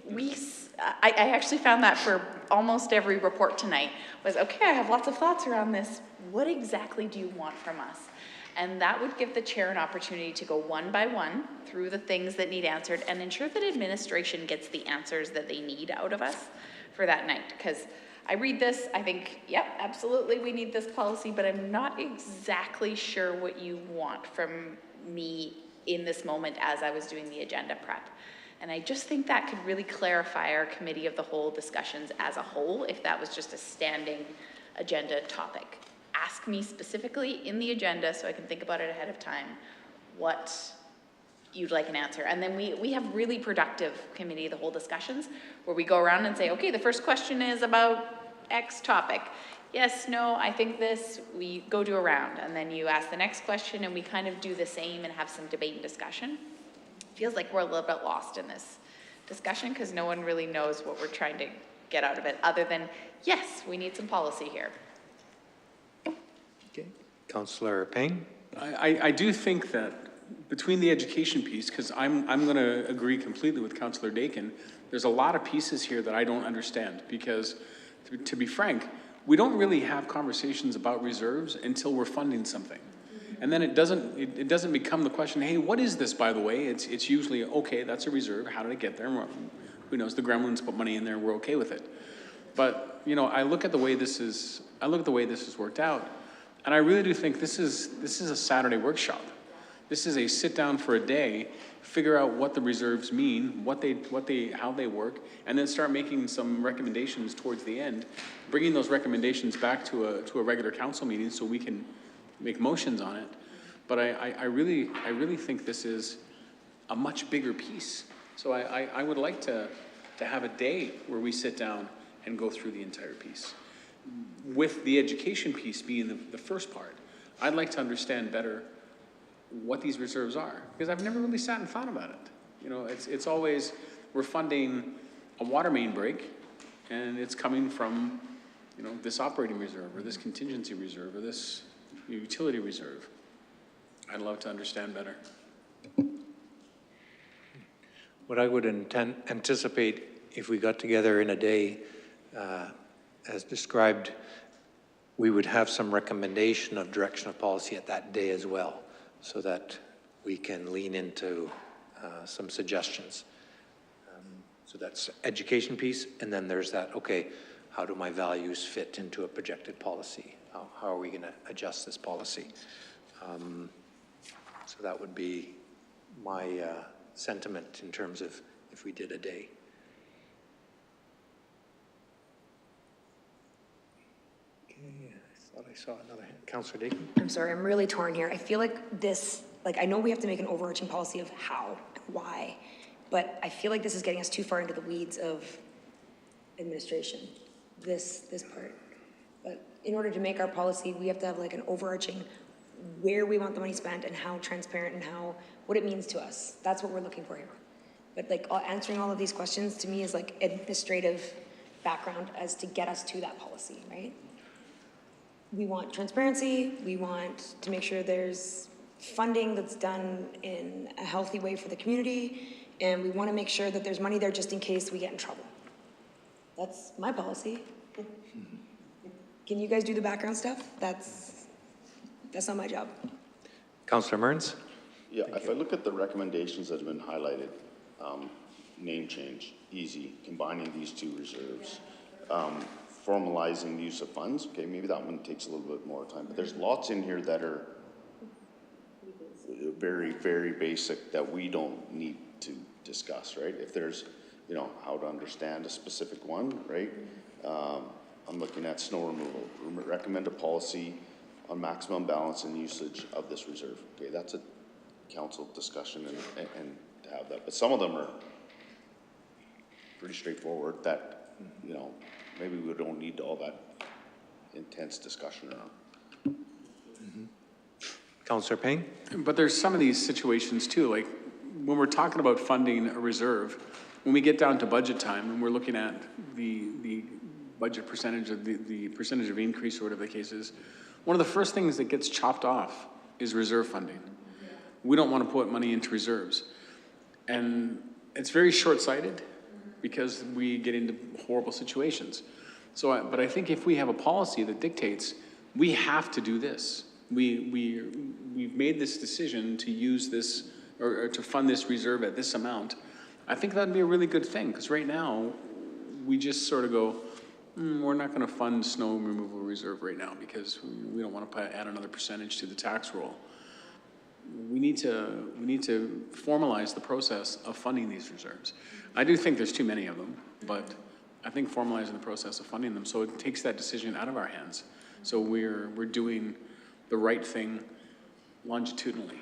Speaker 4: I actually found that for almost every report tonight was, okay, I have lots of thoughts around this. What exactly do you want from us? And that would give the chair an opportunity to go one by one through the things that need answered and ensure that administration gets the answers that they need out of us for that night. Because I read this, I think, yep, absolutely, we need this policy, but I'm not exactly sure what you want from me in this moment as I was doing the agenda prep. And I just think that could really clarify our committee of the whole discussions as a whole if that was just a standing agenda topic. Ask me specifically in the agenda so I can think about it ahead of time what you'd like an answer. And then we have really productive committee of the whole discussions where we go around and say, okay, the first question is about X topic. Yes, no, I think this. We go to a round and then you ask the next question and we kind of do the same and have some debate and discussion. Feels like we're a little bit lost in this discussion because no one really knows what we're trying to get out of it other than, yes, we need some policy here.
Speaker 1: Okay. Councillor Payne?
Speaker 7: I do think that between the education piece, because I'm going to agree completely with Councillor Dakin, there's a lot of pieces here that I don't understand because, to be frank, we don't really have conversations about reserves until we're funding something. And then it doesn't become the question, hey, what is this, by the way? It's usually, okay, that's a reserve. How did it get there? Who knows? The Gremlins put money in there and we're okay with it. But, you know, I look at the way this is worked out, and I really do think this is a Saturday workshop. This is a sit down for a day, figure out what the reserves mean, how they work, and then start making some recommendations towards the end, bringing those recommendations back to a regular council meeting so we can make motions on it. But I really think this is a much bigger piece. So I would like to have a day where we sit down and go through the entire piece. With the education piece being the first part, I'd like to understand better what these reserves are, because I've never really sat and thought about it. You know, it's always, we're funding a water main break, and it's coming from, you know, this operating reserve, or this contingency reserve, or this utility reserve. I'd love to understand better.
Speaker 1: What I would anticipate if we got together in a day, as described, we would have some recommendation of direction of policy at that day as well, so that we can lean into some suggestions. So that's education piece, and then there's that, okay, how do my values fit into a projected policy? How are we going to adjust this policy? So that would be my sentiment in terms of if we did a day. Okay, I thought I saw another hand. Councillor Dakin?
Speaker 5: I'm sorry, I'm really torn here. I feel like this, like, I know we have to make an overarching policy of how and why, but I feel like this is getting us too far into the weeds of administration, this part. But in order to make our policy, we have to have like an overarching where we want the money spent and how transparent and what it means to us. That's what we're looking for here. But like answering all of these questions to me is like administrative background as to get us to that policy, right? We want transparency. We want to make sure there's funding that's done in a healthy way for the community. And we want to make sure that there's money there just in case we get in trouble. That's my policy. Can you guys do the background stuff? That's not my job.
Speaker 1: Councillor Mearns?
Speaker 6: Yeah, if I look at the recommendations that have been highlighted, name change, easy, combining these two reserves, formalizing the use of funds, okay, maybe that one takes a little bit more time, but there's lots in here that are very, very basic that we don't need to discuss, right? If there's, you know, how to understand a specific one, right? I'm looking at snow removal. Recommend a policy on maximum balance and usage of this reserve. Okay, that's a council discussion and to have that. But some of them are pretty straightforward that, you know, maybe we don't need all that intense discussion around.
Speaker 1: Councillor Payne?
Speaker 7: But there's some of these situations too, like when we're talking about funding a reserve, when we get down to budget time and we're looking at the budget percentage of the percentage of increase or whatever the case is, one of the first things that gets chopped off is reserve funding. We don't want to put money into reserves. And it's very short-sighted because we get into horrible situations. So, but I think if we have a policy that dictates, we have to do this. We've made this decision to use this, or to fund this reserve at this amount. I think that'd be a really good thing, because right now, we just sort of go, we're not gonna fund snow removal reserve right now, because we don't want to add another percentage to the tax roll. We need to formalize the process of funding these reserves. I do think there's too many of them, but I think formalizing the process of funding them, so it takes that decision out of our hands. So we're doing the right thing longitudinally.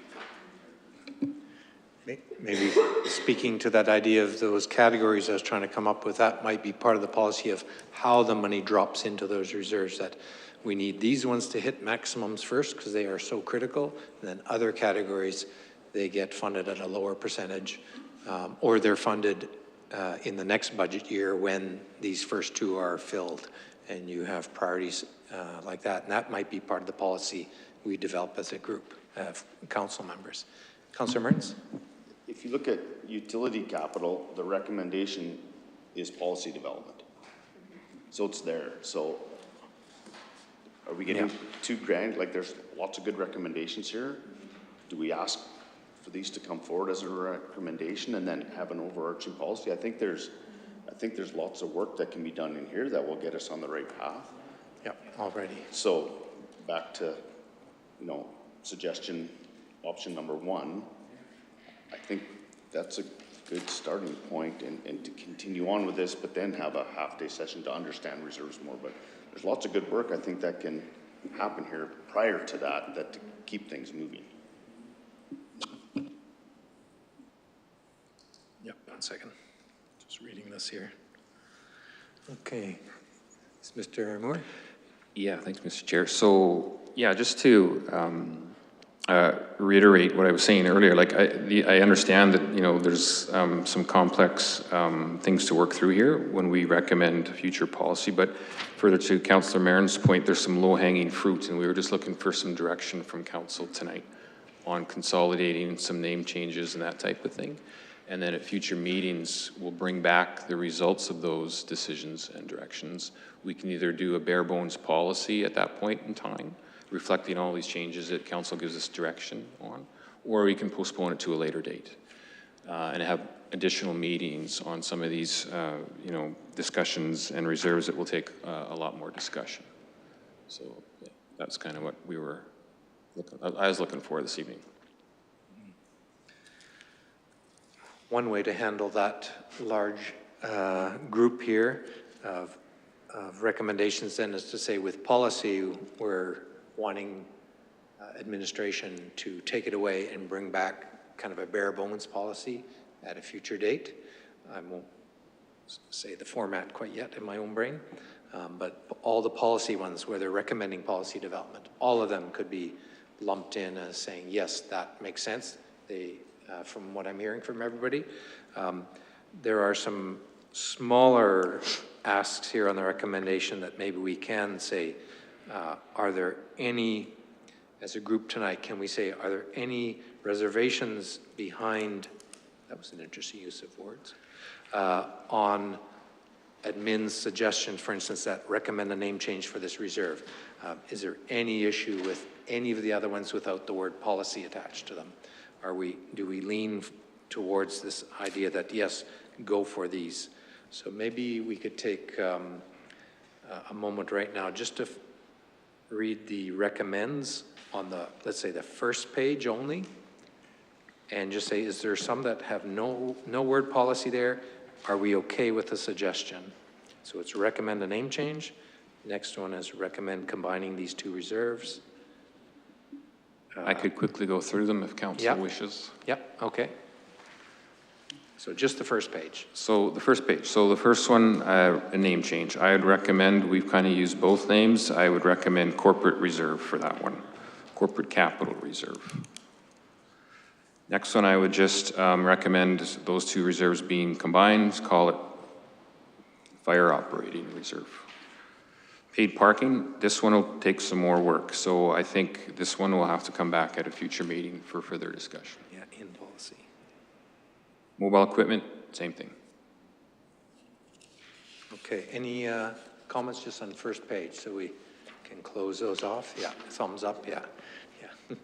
Speaker 1: Maybe speaking to that idea of those categories I was trying to come up with, that might be part of the policy of how the money drops into those reserves, that we need these ones to hit maximums first because they are so critical, and then other categories, they get funded at a lower percentage, or they're funded in the next budget year when these first two are filled, and you have priorities like that. And that might be part of the policy we develop as a group of council members. Councillor Mertens?
Speaker 6: If you look at utility capital, the recommendation is policy development. So it's there. So are we getting too grand? Like, there's lots of good recommendations here. Do we ask for these to come forward as a recommendation and then have an overarching policy? I think there's lots of work that can be done in here that will get us on the right path.
Speaker 1: Yeah, already.
Speaker 6: So back to, suggestion, option number one, I think that's a good starting point, and to continue on with this, but then have a half-day session to understand reserves more. But there's lots of good work I think that can happen here prior to that to keep things moving.
Speaker 1: Yep, 1 second. Just reading this here. Okay. Is Mr. Moore?
Speaker 10: Yeah, thanks, Mr. Chair. So, yeah, just to reiterate what I was saying earlier, like I understand that, there's some complex things to work through here when we recommend future policy, but further to Councillor Marin's point, there's some low-hanging fruit, and we were just looking for some direction from council tonight on consolidating some name changes and that type of thing. And then at future meetings, we'll bring back the results of those decisions and directions. We can either do a bare bones policy at that point in time, reflecting all these changes that council gives us direction on, or we can postpone it to a later date and have additional meetings on some of these, discussions and reserves that will take a lot more discussion. So yeah, that's kind of what I was looking for this evening.
Speaker 1: One way to handle that large group here of recommendations then is to say with policy, we're wanting administration to take it away and bring back kind of a bare bones policy at a future date. I won't say the format quite yet in my own brain, but all the policy ones where they're recommending policy development, all of them could be lumped in as saying, yes, that makes sense. From what I'm hearing from everybody, there are some smaller asks here on the recommendation that maybe we can say, are there any, as a group tonight, can we say, are there any reservations behind, that was an interesting use of words, on admin's suggestion, for instance, that recommend a name change for this reserve? Is there any issue with any of the other ones without the word policy attached to them? Do we lean towards this idea that, yes, go for these? So maybe we could take a moment right now just to read the recommends on the, let's say, the first page only, and just say, is there some that have no word policy there? Are we okay with the suggestion? So it's recommend a name change. Next one is recommend combining these two reserves.
Speaker 10: I could quickly go through them if council wishes.
Speaker 1: Yep, okay. So just the first page.
Speaker 10: So the first page. So the first one, a name change. I would recommend, we've kind of used both names. I would recommend corporate reserve for that one. Corporate capital reserve. Next one, I would just recommend those two reserves being combined. Call it fire operating reserve. Paid parking, this one will take some more work. So I think this one will have to come back at a future meeting for further discussion.
Speaker 1: Yeah, in policy.
Speaker 10: Mobile equipment, same thing.
Speaker 1: Okay, any comments just on the first page so we can close those off? Yeah, thumbs up, yeah. Yeah.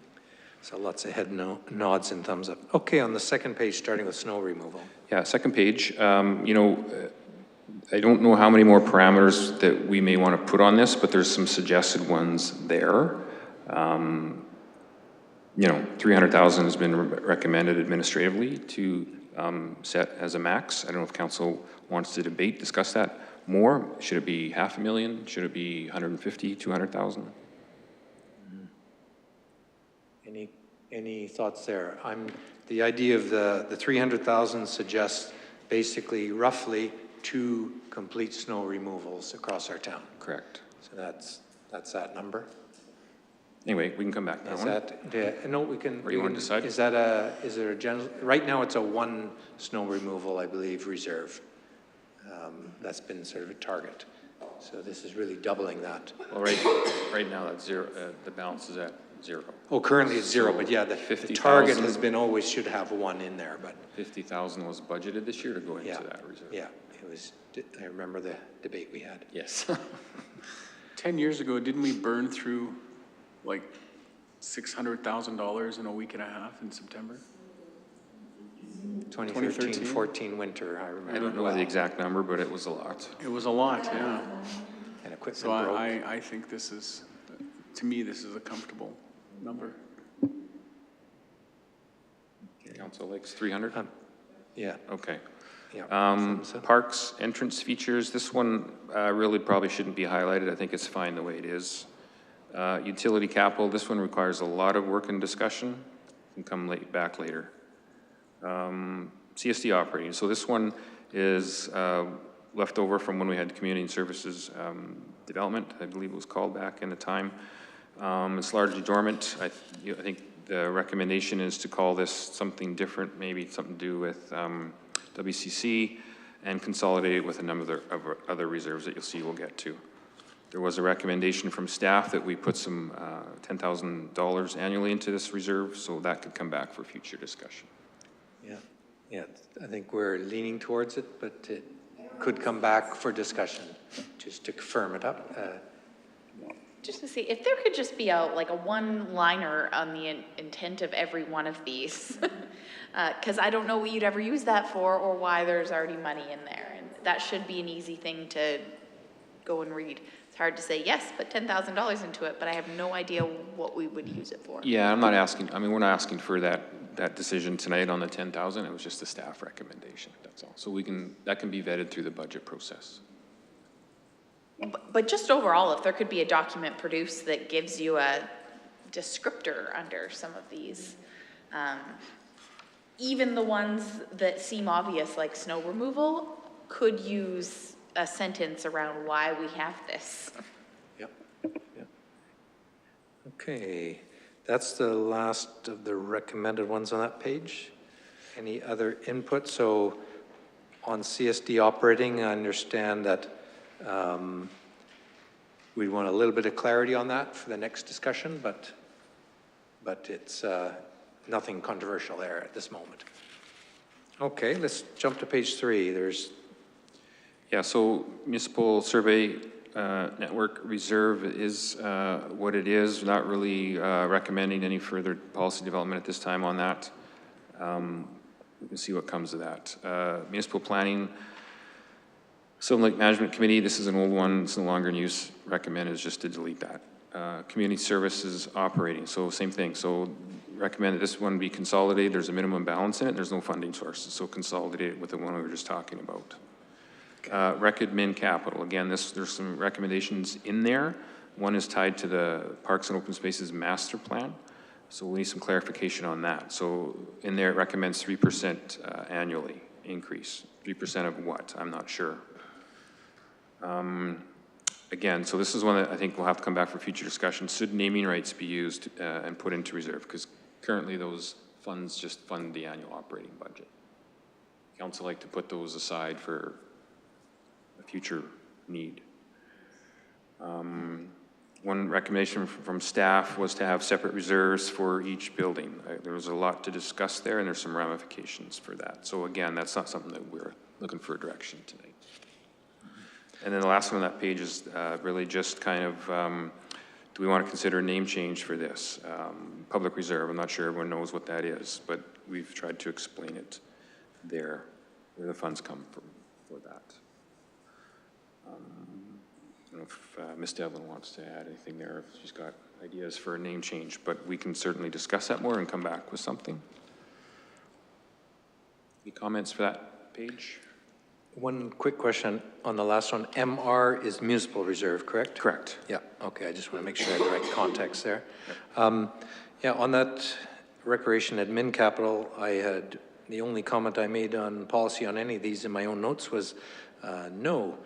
Speaker 1: So lots of head nods and thumbs up. Okay, on the second page, starting with snow removal.
Speaker 10: Yeah, second page, you know, I don't know how many more parameters that we may want to put on this, but there's some suggested ones there. You know, 300,000 has been recommended administratively to set as a max. I don't know if council wants to debate, discuss that more. Should it be 500,000? Should it be 150, 200,000?
Speaker 1: Any thoughts there? The idea of the 300,000 suggests basically roughly 2 complete snow removals across our town.
Speaker 10: Correct.
Speaker 1: So that's that number.
Speaker 10: Anyway, we can come back to that
Speaker 1: Is
Speaker 10: one.
Speaker 1: that, no, we can.
Speaker 10: Or you want to decide?
Speaker 1: Is there a general, right now it's a 1 snow removal, I believe, reserve. That's been sort of a target. So this is really doubling that.
Speaker 10: Well, right now that's zero, the balance is at 0.
Speaker 1: Oh, currently it's 0, but yeah, the
Speaker 10: 50,000.
Speaker 1: target has been always should have 1 in there, but.
Speaker 10: 50,000 was budgeted this year to go into
Speaker 1: Yeah,
Speaker 10: that reserve.
Speaker 1: yeah, it was, I remember the debate we had.
Speaker 10: Yes.
Speaker 7: 10 years ago, didn't we burn through like $600,000 in a week and a half in September?
Speaker 1: 2013, 14 winter, I remember.
Speaker 10: I don't know the exact number, but it was a lot.
Speaker 7: It was a lot, yeah.
Speaker 1: And equipment
Speaker 7: So
Speaker 1: broke.
Speaker 7: I think this is, to me, this is a comfortable number.
Speaker 10: Council Lakes, 300?
Speaker 1: Yeah,
Speaker 10: Okay.
Speaker 1: yeah.
Speaker 10: Parks entrance features, this one really probably shouldn't be highlighted. I think it's fine the way it is. Utility capital, this one requires a lot of work and discussion. Can come back later. CSD operating, so this one is left over from when we had community and services development, I believe it was called back in the time. It's largely dormant. I think the recommendation is to call this something different, maybe something to do with WCC, and consolidate it with a number of other reserves that you'll see we'll get to. There was a recommendation from staff that we put some $10,000 annually into this reserve, so that could come back for future discussion.
Speaker 1: Yeah, yeah, I think we're leaning towards it, but it could come back for discussion, just to firm it up.
Speaker 4: Just to see, if there could just be like a one-liner on the intent of every one of these, because I don't know what you'd ever use that for or why there's already money in there. And that should be an easy thing to go and read. It's hard to say, yes, put $10,000 into it, but I have no idea what we would use it for.
Speaker 10: Yeah, I'm not asking, I mean, we're not asking for that decision tonight on the 10,000. It was just a staff recommendation, that's all. So that can be vetted through the budget process.
Speaker 4: But just overall, if there could be a document produced that gives you a descriptor under some of these, even the ones that seem obvious, like snow removal, could use a sentence around why we have this.
Speaker 1: Yep, yep. Okay, that's the last of the recommended ones on that page. Any other input? So on CSD operating, I understand that we want a little bit of clarity on that for the next discussion, but it's nothing controversial there at this moment. Okay, let's jump to page 3.
Speaker 10: Yeah, so municipal survey network reserve is what it is. Not really recommending any further policy development at this time on that. We can see what comes of that. Municipal planning, Sylvan Lake Management Committee, this is an old one, it's no longer in use. Recommend is just to delete that. Community services operating, so same thing. So recommend that this one be consolidated. There's a minimum balance in it. There's no funding sources, so consolidate it with the one we were just talking about. Recommend capital. Again, there's some recommendations in there. One is tied to the Parks and Open Spaces Master Plan. So we need some clarification on that. So in there, it recommends 3% annually increase. 3% of what? I'm not sure. Again, so this is one that I think we'll have to come back for future discussion. Should naming rights be used and put into reserve? Because currently those funds just fund the annual operating budget. Council like to put those aside for a future need. One recommendation from staff was to have separate reserves for each building. There was a lot to discuss there, and there's some ramifications for that. So again, that's not something that we're looking for direction tonight. And then the last one on that page is really just kind of, do we want to consider a name change for this? Public reserve, I'm not sure everyone knows what that is, but we've tried to explain it there, where the funds come from for that. I don't know if Ms. Devlin wants to add anything there, if she's got ideas for a name change, but we can certainly discuss that more and come back with something. Any comments for that page?
Speaker 1: One quick question on the last one. MR is municipal reserve, correct?
Speaker 10: Correct.
Speaker 1: Yeah, okay, I just want to make sure I have the right context there. Yeah, on that recreation admin capital, the only comment I made on policy on any of these in my own notes was no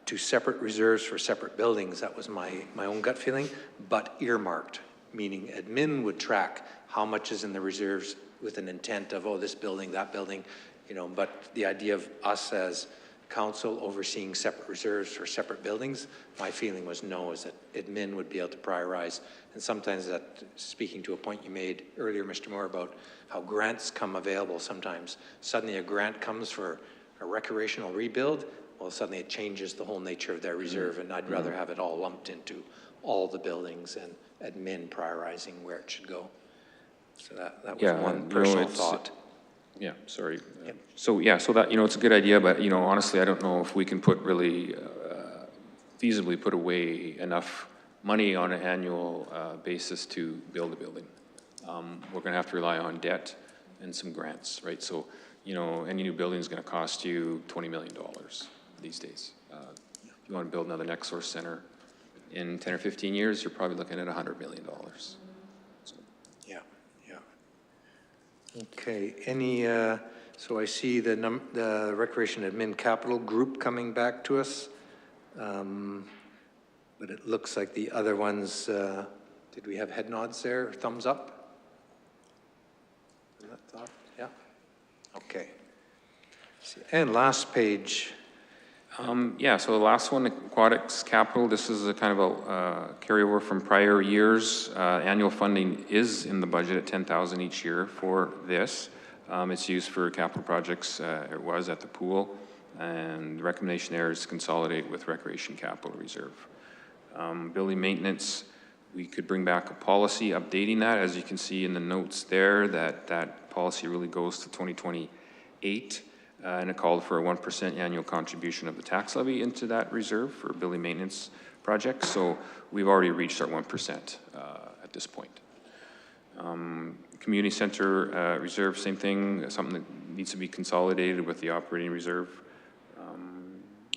Speaker 1: to separate reserves for separate buildings. That was my own gut feeling, but earmarked, meaning admin would track how much is in the reserves with an intent of, oh, this building, that building, you know, but the idea of us as council overseeing separate reserves for separate buildings, my feeling was no, is that admin would be able to prioritize. And sometimes that, speaking to a point you made earlier, Mr. Moore, about how grants come available sometimes. Suddenly a grant comes for a recreational rebuild, well, suddenly it changes the whole nature of their reserve, and I'd rather have it all lumped into all the buildings and admin prioritizing where it should go. So that was one personal thought.
Speaker 10: Yeah, sorry. Yep. So yeah, so that, you know, it's a good idea, but, you know, honestly, I don't know if we can put really feasibly put away enough money on an annual basis to build a building. We're going to have to rely on debt and some grants, right? So, you know, any new building is going to cost you $20 million these days. If you want to build another NextSource Center in 10 or 15 years, you're probably looking at $100 million.
Speaker 1: Okay, so I see the Recreation Admin Capital Group coming back to us, but it looks like the other ones, did we have head nods there, thumbs up? Yeah, okay. And last page.
Speaker 10: Yeah, so the last one, Aquatics Capital, this is a kind of a carryover from prior years. Annual funding is in the budget at $10,000 each year for this. It's used for capital projects. It was at the pool, and the recommendation there is consolidate with Recreation Capital Reserve. Building maintenance, we could bring back a policy updating that. As you can see in the notes there, that policy really goes to 2028. And it called for a 1% annual contribution of the tax levy into that reserve for building maintenance projects. So we've already reached our 1% at this point. Community center reserve, same thing, something that needs to be consolidated with the operating reserve.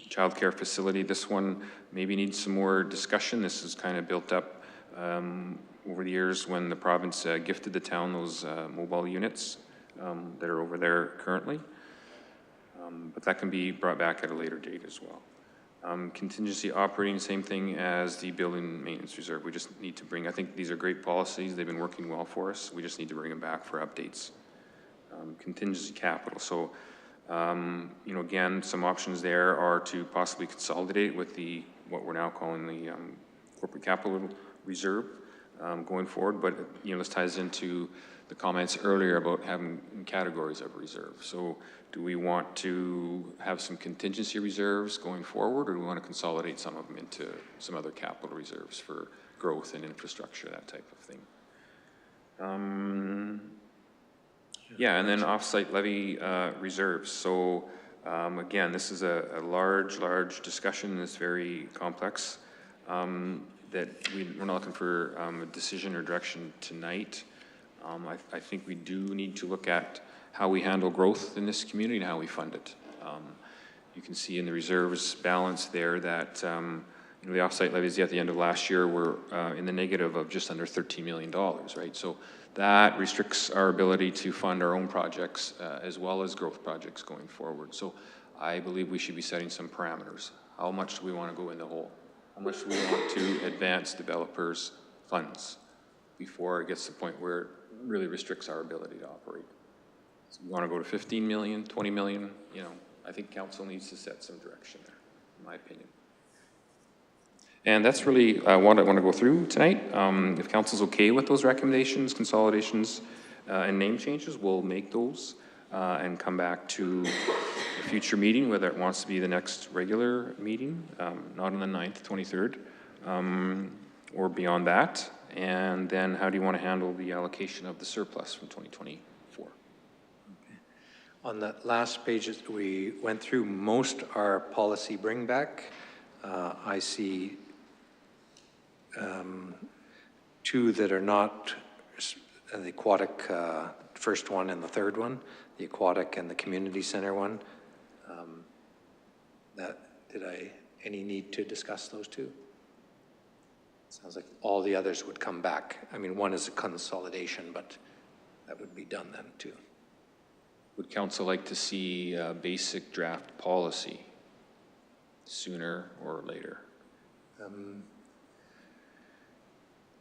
Speaker 10: Child care facility, this one maybe needs some more discussion. This is kind of built up over the years when the province gifted the town those mobile units that are over there currently. But that can be brought back at a later date as well. Contingency operating, same thing as the building maintenance reserve. We just need to bring, I think these are great policies. They've been working well for us. We just need to bring them back for updates. Contingency capital. So, you know, again, some options there are to possibly consolidate with what we're now calling the corporate capital reserve going forward. But, you know, this ties into the comments earlier about having categories of reserve. So do we want to have some contingency reserves going forward, or do we want to consolidate some of them into some other capital reserves for growth and infrastructure, that type of thing? Yeah, and then offsite levy reserves. So again, this is a large discussion. It's very complex that we're not looking for a decision or direction tonight. I think we do need to look at how we handle growth in this community and how we fund it. You can see in the reserves balance there that you know, the offsite levies at the end of last year were in the negative of just under $13 million, right? So that restricts our ability to fund our own projects as well as growth projects going forward. So I believe we should be setting some parameters. How much do we want to go in the hole? How much do we want to advance developers' funds before it gets to the point where it really restricts our ability to operate? So we want to go to 15 million, 20 million, you know, I think council needs to set some direction there, in my opinion. And that's really what I want to go through tonight. If council's okay with those recommendations, consolidations, and name changes, we'll make those and come back to a future meeting, whether it wants to be the next regular meeting, not on the 9th, 23rd, or beyond that. And then how do you want to handle the allocation of the surplus from 2024?
Speaker 1: On that last page, we went through most our policy bring back. I see two that are not the aquatic, first one and the third one, the aquatic and the community center one. Any need to discuss those two? Sounds like all the others would come back. I mean, one is a consolidation, but that would be done then too.
Speaker 10: Would council like to see a basic draft policy sooner or later?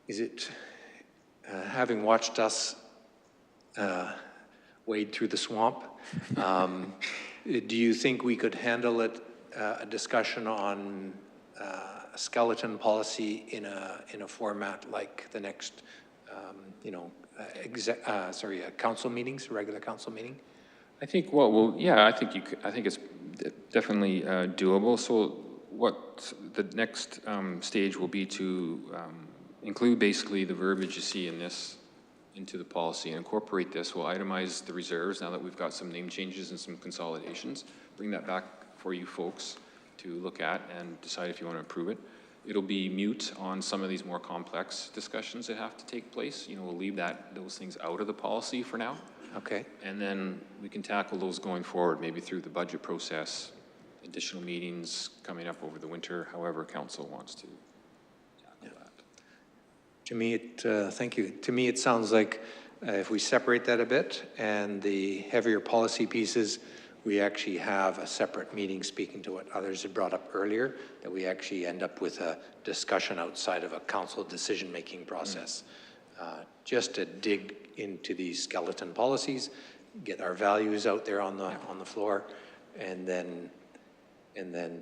Speaker 1: Is it, having watched us wade through the swamp, do you think we could handle it, a discussion on a skeleton policy in a format like the next, council meetings, regular council meeting?
Speaker 10: I think, well, yeah, I think you could, I think it's definitely doable. So what the next stage will be to include basically the verbiage you see in this into the policy and incorporate this. We'll itemize the reserves now that we've got some name changes and some consolidations. Bring that back for you folks to look at and decide if you want to approve it. It'll be mute on some of these more complex discussions that have to take place. We'll leave those things out of the policy for now.
Speaker 1: Okay.
Speaker 10: And then we can tackle those going forward, maybe through the budget process, additional meetings coming up over the winter, however council wants to tackle that.
Speaker 1: To me, thank you. To me, it sounds like if we separate that a bit and the heavier policy pieces, we actually have a separate meeting speaking to what others had brought up earlier, that we actually end up with a discussion outside of a council decision-making process. Just to dig into these skeleton policies, get our values out there on the floor, and then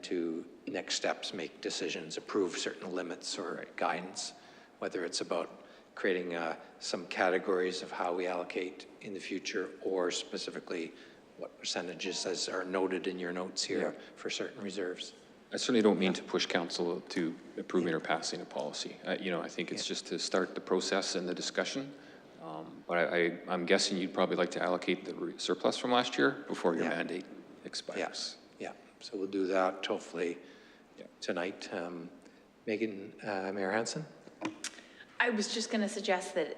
Speaker 1: to next steps, make decisions, approve certain limits or guidance, whether it's about creating some categories of how we allocate in the future, or specifically what percentages, as are noted in your notes here, for certain reserves.
Speaker 10: I certainly don't mean to push council to approving or passing a policy. I think it's just to start the process and the discussion. But I'm guessing you'd probably like to allocate the surplus from last year before your mandate expires.
Speaker 1: Yeah. So we'll do that hopefully tonight. Megan, Mayor Hansen?
Speaker 4: I was just going to suggest that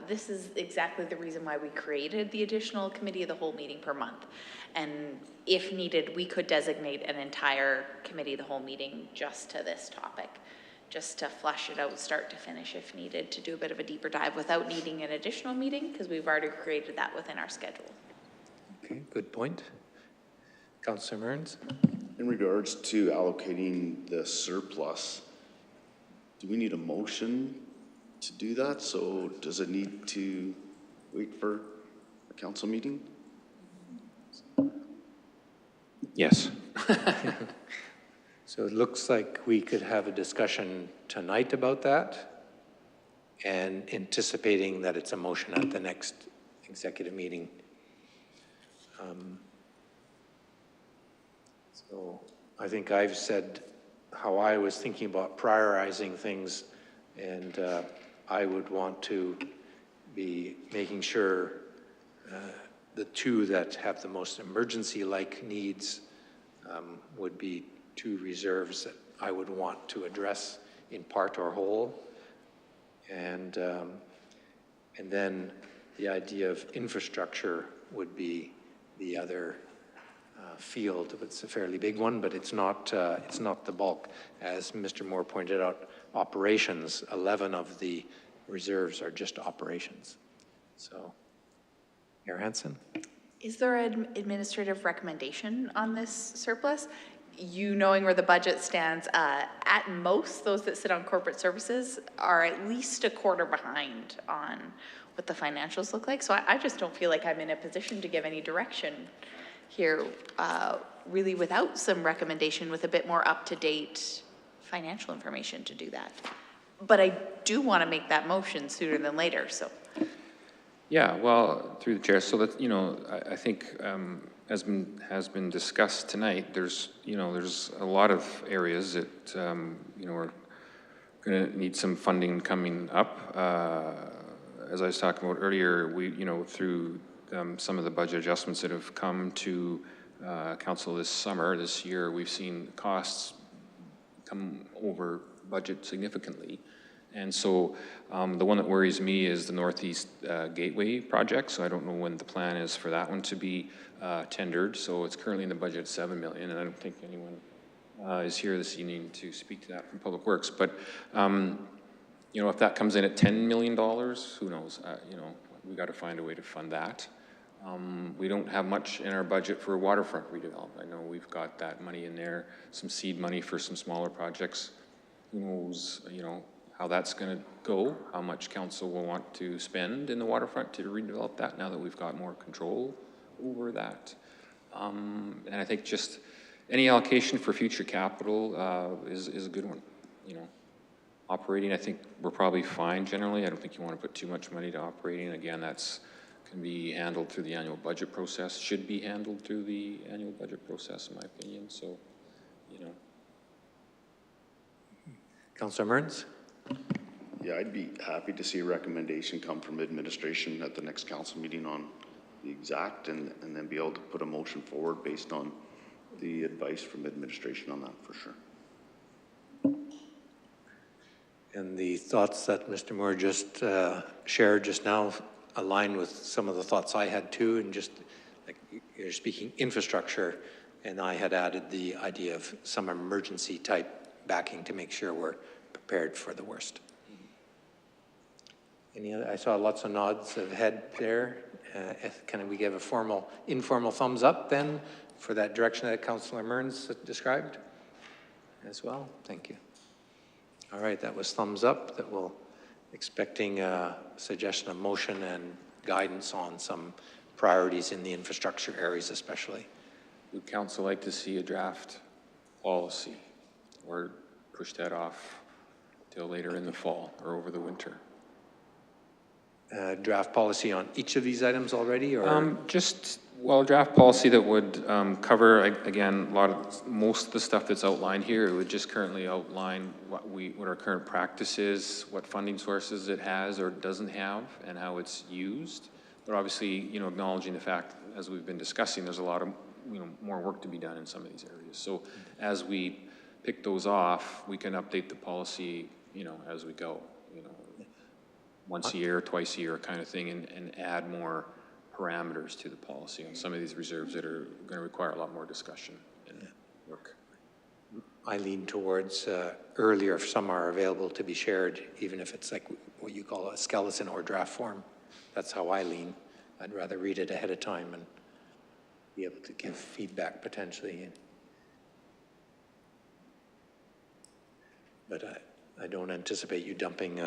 Speaker 4: this is exactly the reason why we created the additional committee of the whole meeting per month. And if needed, we could designate an entire committee of the whole meeting just to this topic, just to flesh it out start to finish if needed, to do a bit of a deeper dive without needing an additional meeting, because we've already created that within our schedule.
Speaker 1: Okay, good point. Councillor Mearns?
Speaker 6: In regards to allocating the surplus, do we need a motion to do that? So does it need to wait for a council meeting?
Speaker 10: Yes.
Speaker 1: So it looks like we could have a discussion tonight about that, and anticipating that it's a motion at the next executive meeting. So I think I've said how I was thinking about prioritizing things, and I would want to be making sure the two that have the most emergency-like needs would be two reserves that I would want to address in part or whole. And then the idea of infrastructure would be the other field. It's a fairly big one, but it's not the bulk. As Mr. Moore pointed out, operations, 11 of the reserves are just operations. So, Mayor Hansen?
Speaker 4: Is there an administrative recommendation on this surplus? You knowing where the budget stands, at most, those that sit on corporate services are at least a quarter behind on what the financials look like. So I just don't feel like I'm in a position to give any direction here, really without some recommendation with a bit more up-to-date financial information to do that. But I do want to make that motion sooner than later, so.
Speaker 10: Yeah, well, through the chair, so that, I think has been discussed tonight, there's a lot of areas that, are going to need some funding coming up. As I was talking about earlier, we, through some of the budget adjustments that have come to council this year, we've seen costs come over budget significantly. And so the one that worries me is the Northeast Gateway project. So I don't know when the plan is for that one to be tendered. So it's currently in the budget at $7 million, and I don't think anyone is here this evening to speak to that from Public Works. But if that comes in at $10 million, who knows? We got to find a way to fund that. We don't have much in our budget for waterfront redevelopment. I know we've got that money in there, some seed money for some smaller projects. Who knows, how that's going to go, how much council will want to spend in the waterfront to redevelop that now that we've got more control over that. And I think just any allocation for future capital is a good one. Operating, I think we're probably fine generally. I don't think you want to put too much money to operating. Again, that's can be handled through the annual budget process, should be handled through the annual budget process, in my opinion. So,
Speaker 1: Councillor Mearns?
Speaker 6: Yeah, I'd be happy to see a recommendation come from administration at the next council meeting on the exact, and then be able to put a motion forward based on the advice from administration on that, for sure.
Speaker 1: And the thoughts that Mr. Moore just shared just now align with some of the thoughts I had too, and just like you're speaking infrastructure, and I had added the idea of some emergency type backing to make sure we're prepared for the worst. Any other? I saw lots of nods of head there. Can we give a informal thumbs up then for that direction that Councillor Mearns described as well? Thank you. All right, that was thumbs up. That we'll expecting a suggestion of motion and guidance on some priorities in the infrastructure areas especially.
Speaker 10: Would council like to see a draft policy or push that off till later in the fall or over the winter?
Speaker 1: Draft policy on each of these items already, or
Speaker 10: draft policy that would cover again most of the stuff that's outlined here. It would just currently outline what our current practice is, what funding sources it has or doesn't have, and how it's used. But obviously, acknowledging the fact, as we've been discussing, there's a lot of more work to be done in some of these areas. So as we pick those off, we can update the policy, as we go. Once a year, twice a year kind of thing, and add more parameters to the policy on some of these reserves that are going to require a lot more discussion and work.
Speaker 1: I lean towards earlier if some are available to be shared, even if it's like what you call a skeleton or draft form. That's how I lean. I'd rather read it ahead of time and be able to give feedback potentially. But I don't anticipate you dumping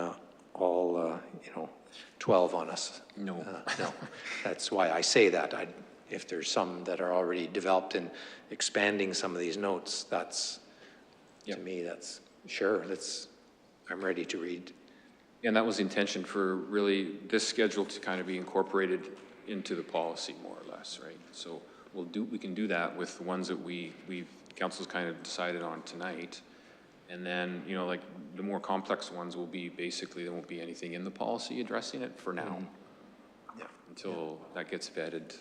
Speaker 1: all 12 on us.
Speaker 10: No.
Speaker 1: No, that's why I say that. If there's some that are already developed and expanding some of these notes, that's, to me, that's, sure, I'm ready to read.
Speaker 10: And that was the intention for really this schedule to kind of be incorporated into the policy more or less, right? So we can do that with the ones that council's kind of decided on tonight. And then, like the more complex ones will be basically, there won't be anything in the policy addressing it for now.
Speaker 1: Yeah.
Speaker 10: Until that gets vetted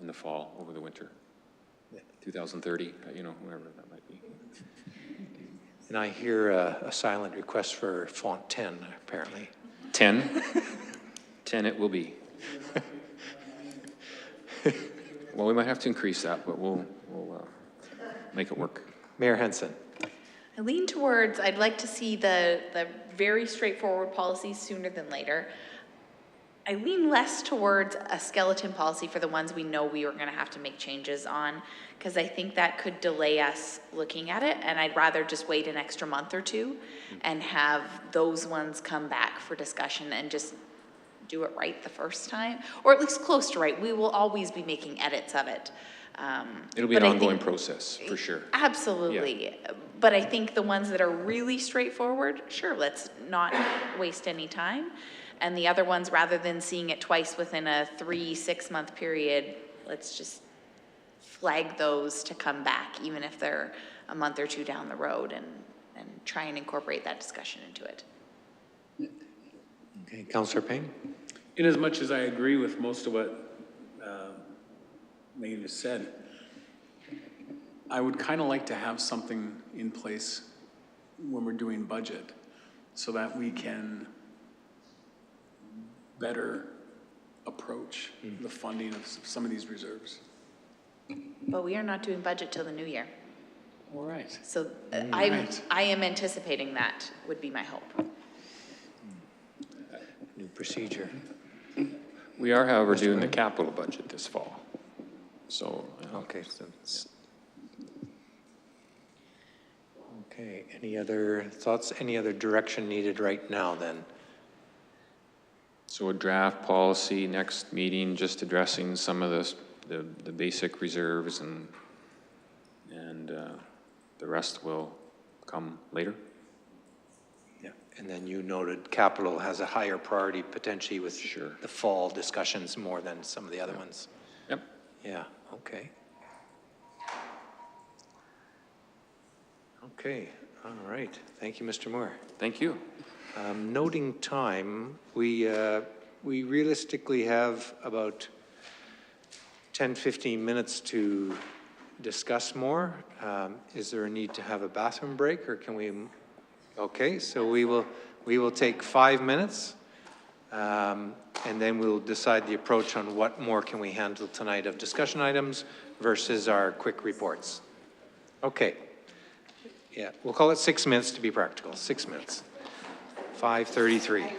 Speaker 10: in the fall, over the winter. 2030, whenever that might be.
Speaker 1: And I hear a silent request for font 10, apparently.
Speaker 10: 10? 10 it will be. Well, we might have to increase that, but we'll make it work.
Speaker 1: Mayor Henson.
Speaker 4: I lean towards, I'd like to see the very straightforward policies sooner than later. I lean less towards a skeleton policy for the ones we know we are going to have to make changes on, because I think that could delay us looking at it, and I'd rather just wait an extra month or two and have those ones come back for discussion and just do it right the first time, or at least close to right. We will always be making edits of it.
Speaker 10: It'll be an ongoing process, for sure.
Speaker 4: Absolutely. Yeah. But I think the ones that are really straightforward, sure, let's not waste any time. And the other ones, rather than seeing it twice within a 3-6 month period, let's just flag those to come back, even if they're a month or two down the road, and try and incorporate that discussion into it.
Speaker 1: Okay, Councillor Payne?
Speaker 7: In as much as I agree with most of what Megan has said, I would kind of like to have something in place when we're doing budget so that we can better approach the funding of some of these reserves.
Speaker 4: But we are not doing budget till the new year.
Speaker 7: All right.
Speaker 4: So
Speaker 7: Right.
Speaker 4: I am anticipating that would be my hope.
Speaker 1: New procedure.
Speaker 10: We are, however, doing the capital budget this fall. So,
Speaker 1: Okay, so okay, any other thoughts, any other direction needed right now then?
Speaker 10: so a draft policy next meeting, just addressing some of the basic reserves and the rest will come later.
Speaker 1: Yeah, and then you noted capital has a higher priority potentially with the fall discussions more than some of the other ones.
Speaker 10: Yep.
Speaker 1: Yeah, okay. Okay, all right. Thank you, Mr. Moore.
Speaker 10: Thank you.
Speaker 1: Noting time, we realistically have about 10, 15 minutes to discuss more. Is there a need to have a bathroom break, or can we? Okay, so we will take 5 minutes, and then we'll decide the approach on what more can we handle tonight of discussion items versus our quick reports. Okay. Yeah, we'll call it 6 minutes to be practical. 6 minutes. 5:33.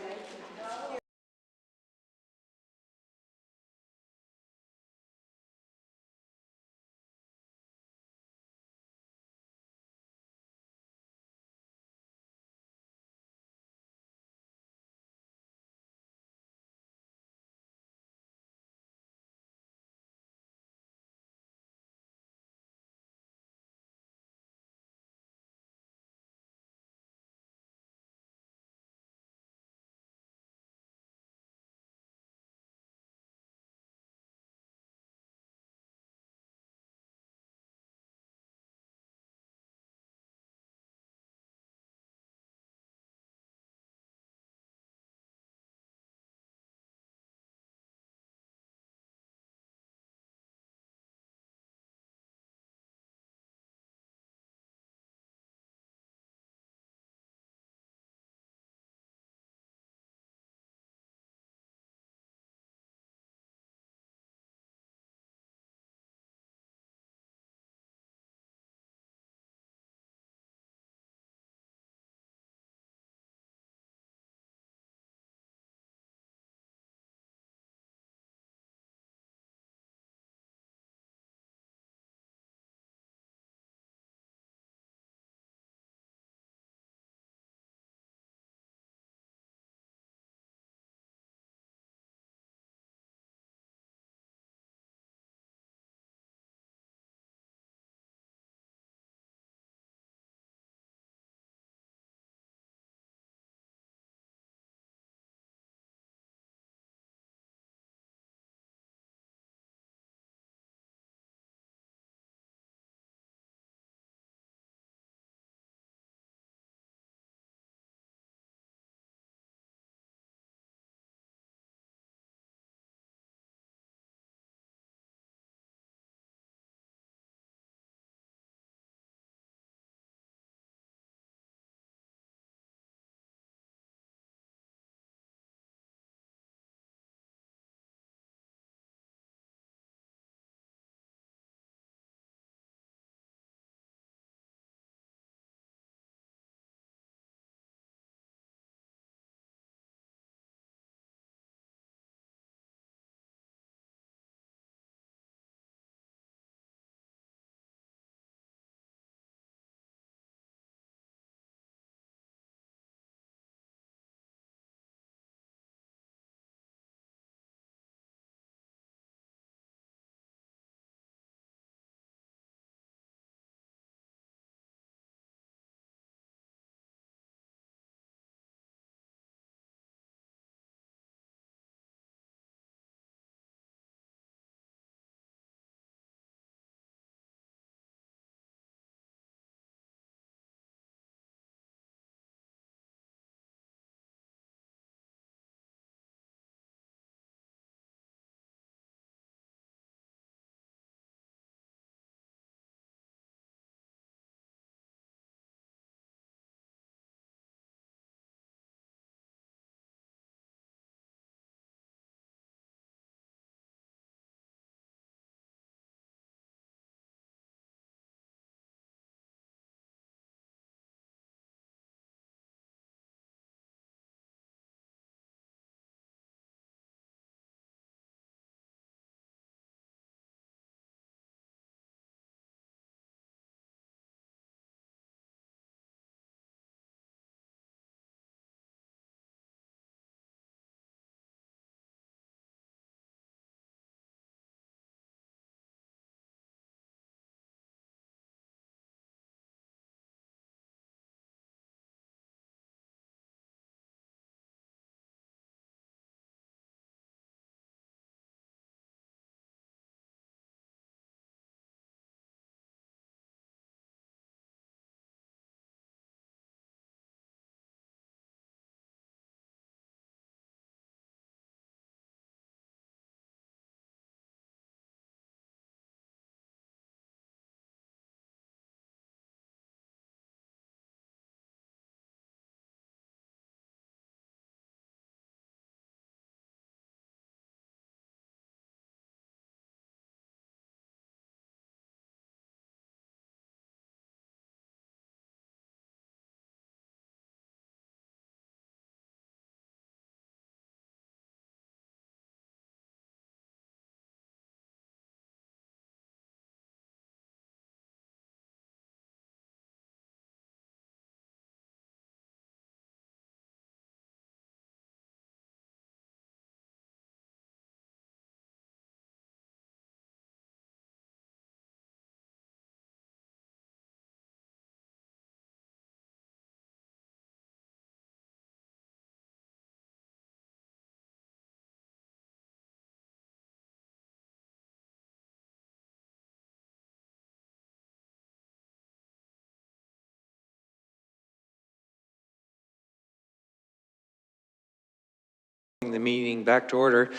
Speaker 1: The meeting back to order.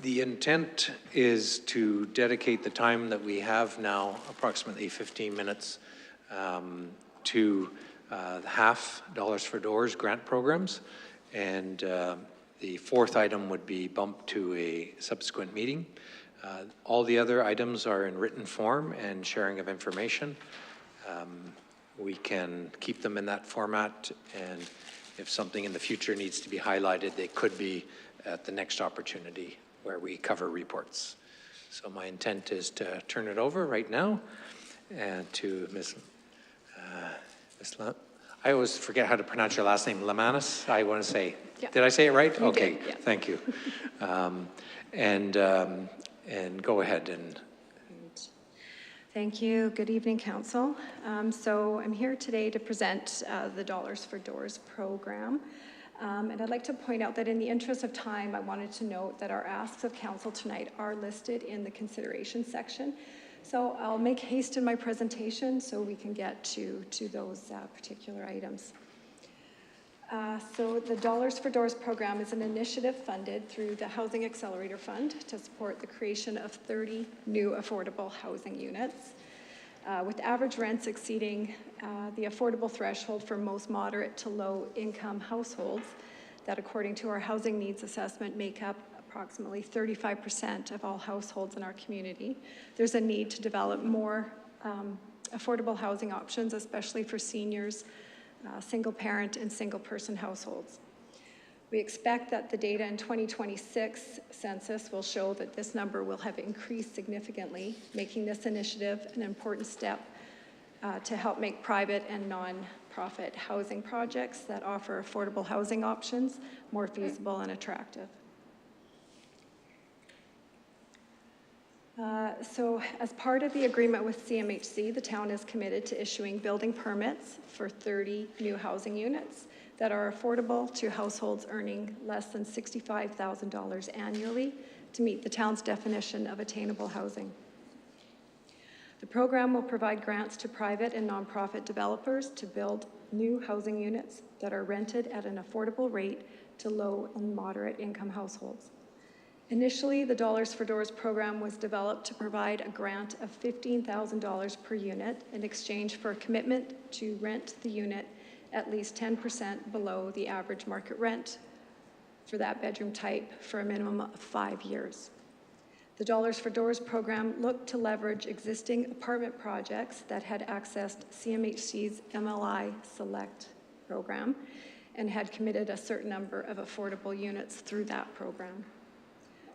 Speaker 1: The intent is to dedicate the time that we have now, approximately 15 minutes, to the half Dollars for Doors grant programs. And the fourth item would be bumped to a subsequent meeting. All the other items are in written form and sharing of information. We can keep them in that format, and if something in the future needs to be highlighted, they could be at the next opportunity where we cover reports. So my intent is to turn it over right now to Ms. I always forget how to pronounce your last name, Lamanis, I want to say. Yeah. Did I say it right?
Speaker 3: You
Speaker 1: okay,
Speaker 3: did, yeah.
Speaker 1: Thank you. And go ahead and.
Speaker 11: Thank you. Good evening, Council. So I'm here today to present the Dollars for Doors program. And I'd like to point out that in the interest of time, I wanted to note that our asks of Council tonight are listed in the consideration section. So I'll make haste in my presentation so we can get to those particular items. So the Dollars for Doors program is an initiative funded through the Housing Accelerator Fund to support the creation of 30 new affordable housing units, with average rents exceeding the affordable threshold for most moderate to low income households that, according to our housing needs assessment, make up approximately 35% of all households in our community. There's a need to develop more affordable housing options, especially for seniors, single parent and single person households. We expect that the data in 2026 census will show that this number will have increased significantly, making this initiative an important step to help make private and non-profit housing projects that offer affordable housing options more feasible and attractive. So as part of the agreement with CMHC, the town is committed to issuing building permits for 30 new housing units that are affordable to households earning less than $65,000 annually to meet the town's definition of attainable housing. The program will provide grants to private and nonprofit developers to build new housing units that are rented at an affordable rate to low and moderate income households. Initially, the Dollars for Doors program was developed to provide a grant of $15,000 per unit in exchange for a commitment to rent the unit at least 10% below the average market rent for that bedroom type for a minimum of 5 years. The Dollars for Doors program looked to leverage existing apartment projects that had accessed CMHC's MLI Select program and had committed a certain number of affordable units through that program.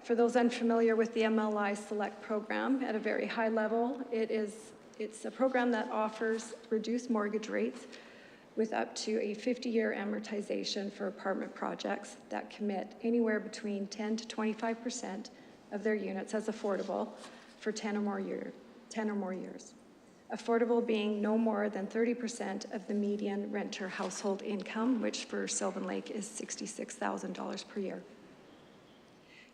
Speaker 11: For those unfamiliar with the MLI Select program, at a very high level, it's a program that offers reduced mortgage rates with up to a 50-year amortization for apartment projects that commit anywhere between 10 to 25% of their units as affordable for 10 or more years. Affordable being no more than 30% of the median renter household income, which for Sylvan Lake is $66,000 per year.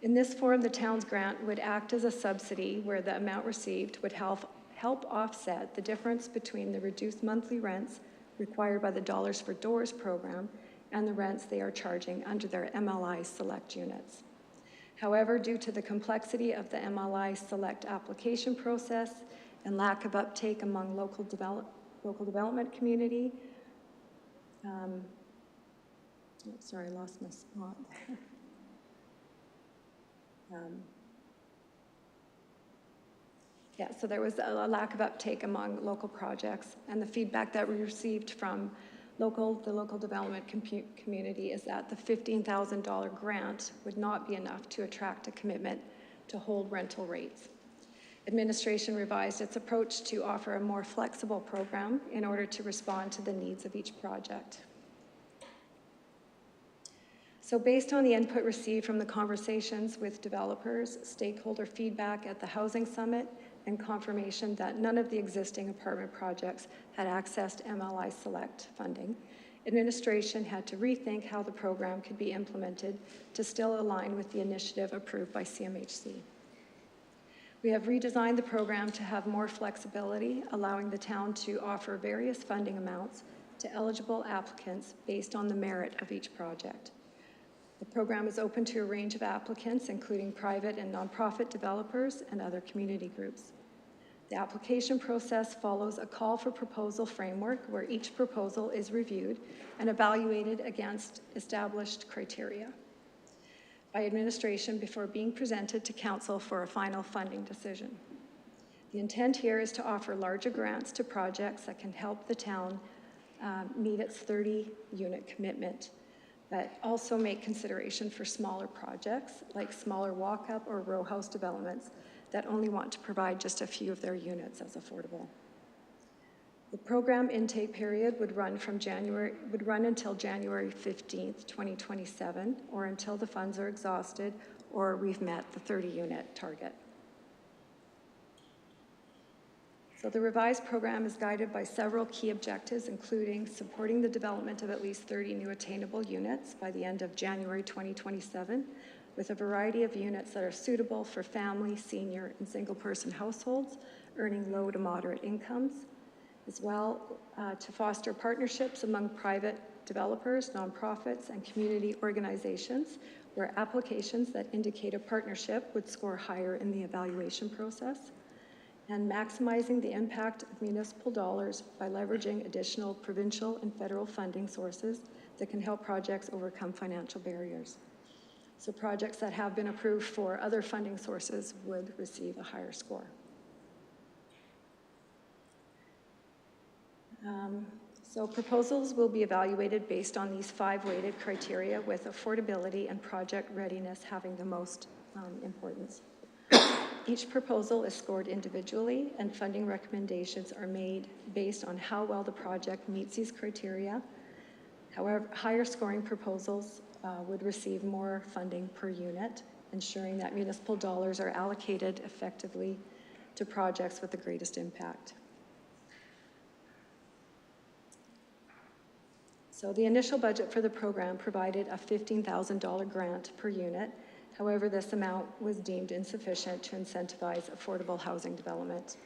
Speaker 11: In this form, the town's grant would act as a subsidy where the amount received would help offset the difference between the reduced monthly rents required by the Dollars for Doors program and the rents they are charging under their MLI Select units. However, due to the complexity of the MLI Select application process and lack of uptake among local development community, sorry, I lost my spot there. So there was a lack of uptake among local projects, and the feedback that we received from the local development community is that the $15,000 grant would not be enough to attract a commitment to hold rental rates. Administration revised its approach to offer a more flexible program in order to respond to the needs of each project. So based on the input received from the conversations with developers, stakeholder feedback at the Housing Summit, and confirmation that none of the existing apartment projects had accessed MLI Select funding, administration had to rethink how the program could be implemented to still align with the initiative approved by CMHC. We have redesigned the program to have more flexibility, allowing the town to offer various funding amounts to eligible applicants based on the merit of each project. The program is open to a range of applicants, including private and nonprofit developers and other community groups. The application process follows a call for proposal framework where each proposal is reviewed and evaluated against established criteria by administration before being presented to council for a final funding decision. The intent here is to offer larger grants to projects that can help the town meet its 30-unit commitment, but also make consideration for smaller projects like smaller walk-up or row house developments that only want to provide just a few of their units as affordable. The program intake period would run until January 15th, 2027, or until the funds are exhausted or we've met the 30-unit target. So the revised program is guided by several key objectives, including supporting the development of at least 30 new attainable units by the end of January 2027, with a variety of units that are suitable for family, senior, and single-person households earning low to moderate incomes, as well to foster partnerships among private developers, nonprofits, and community organizations, where applications that indicate a partnership would score higher in the evaluation process, and maximizing the impact of municipal dollars by leveraging additional provincial and federal funding sources that can help projects overcome financial barriers. So projects that have been approved for other funding sources would receive a higher score. So proposals will be evaluated based on these 5 weighted criteria, with affordability and project readiness having the most importance. Each proposal is scored individually, and funding recommendations are made based on how well the project meets these criteria. However, higher scoring proposals would receive more funding per unit, ensuring that municipal dollars are allocated effectively to projects with the greatest impact. So the initial budget for the program provided a $15,000 grant per unit. However, this amount was deemed insufficient to incentivize affordable housing development.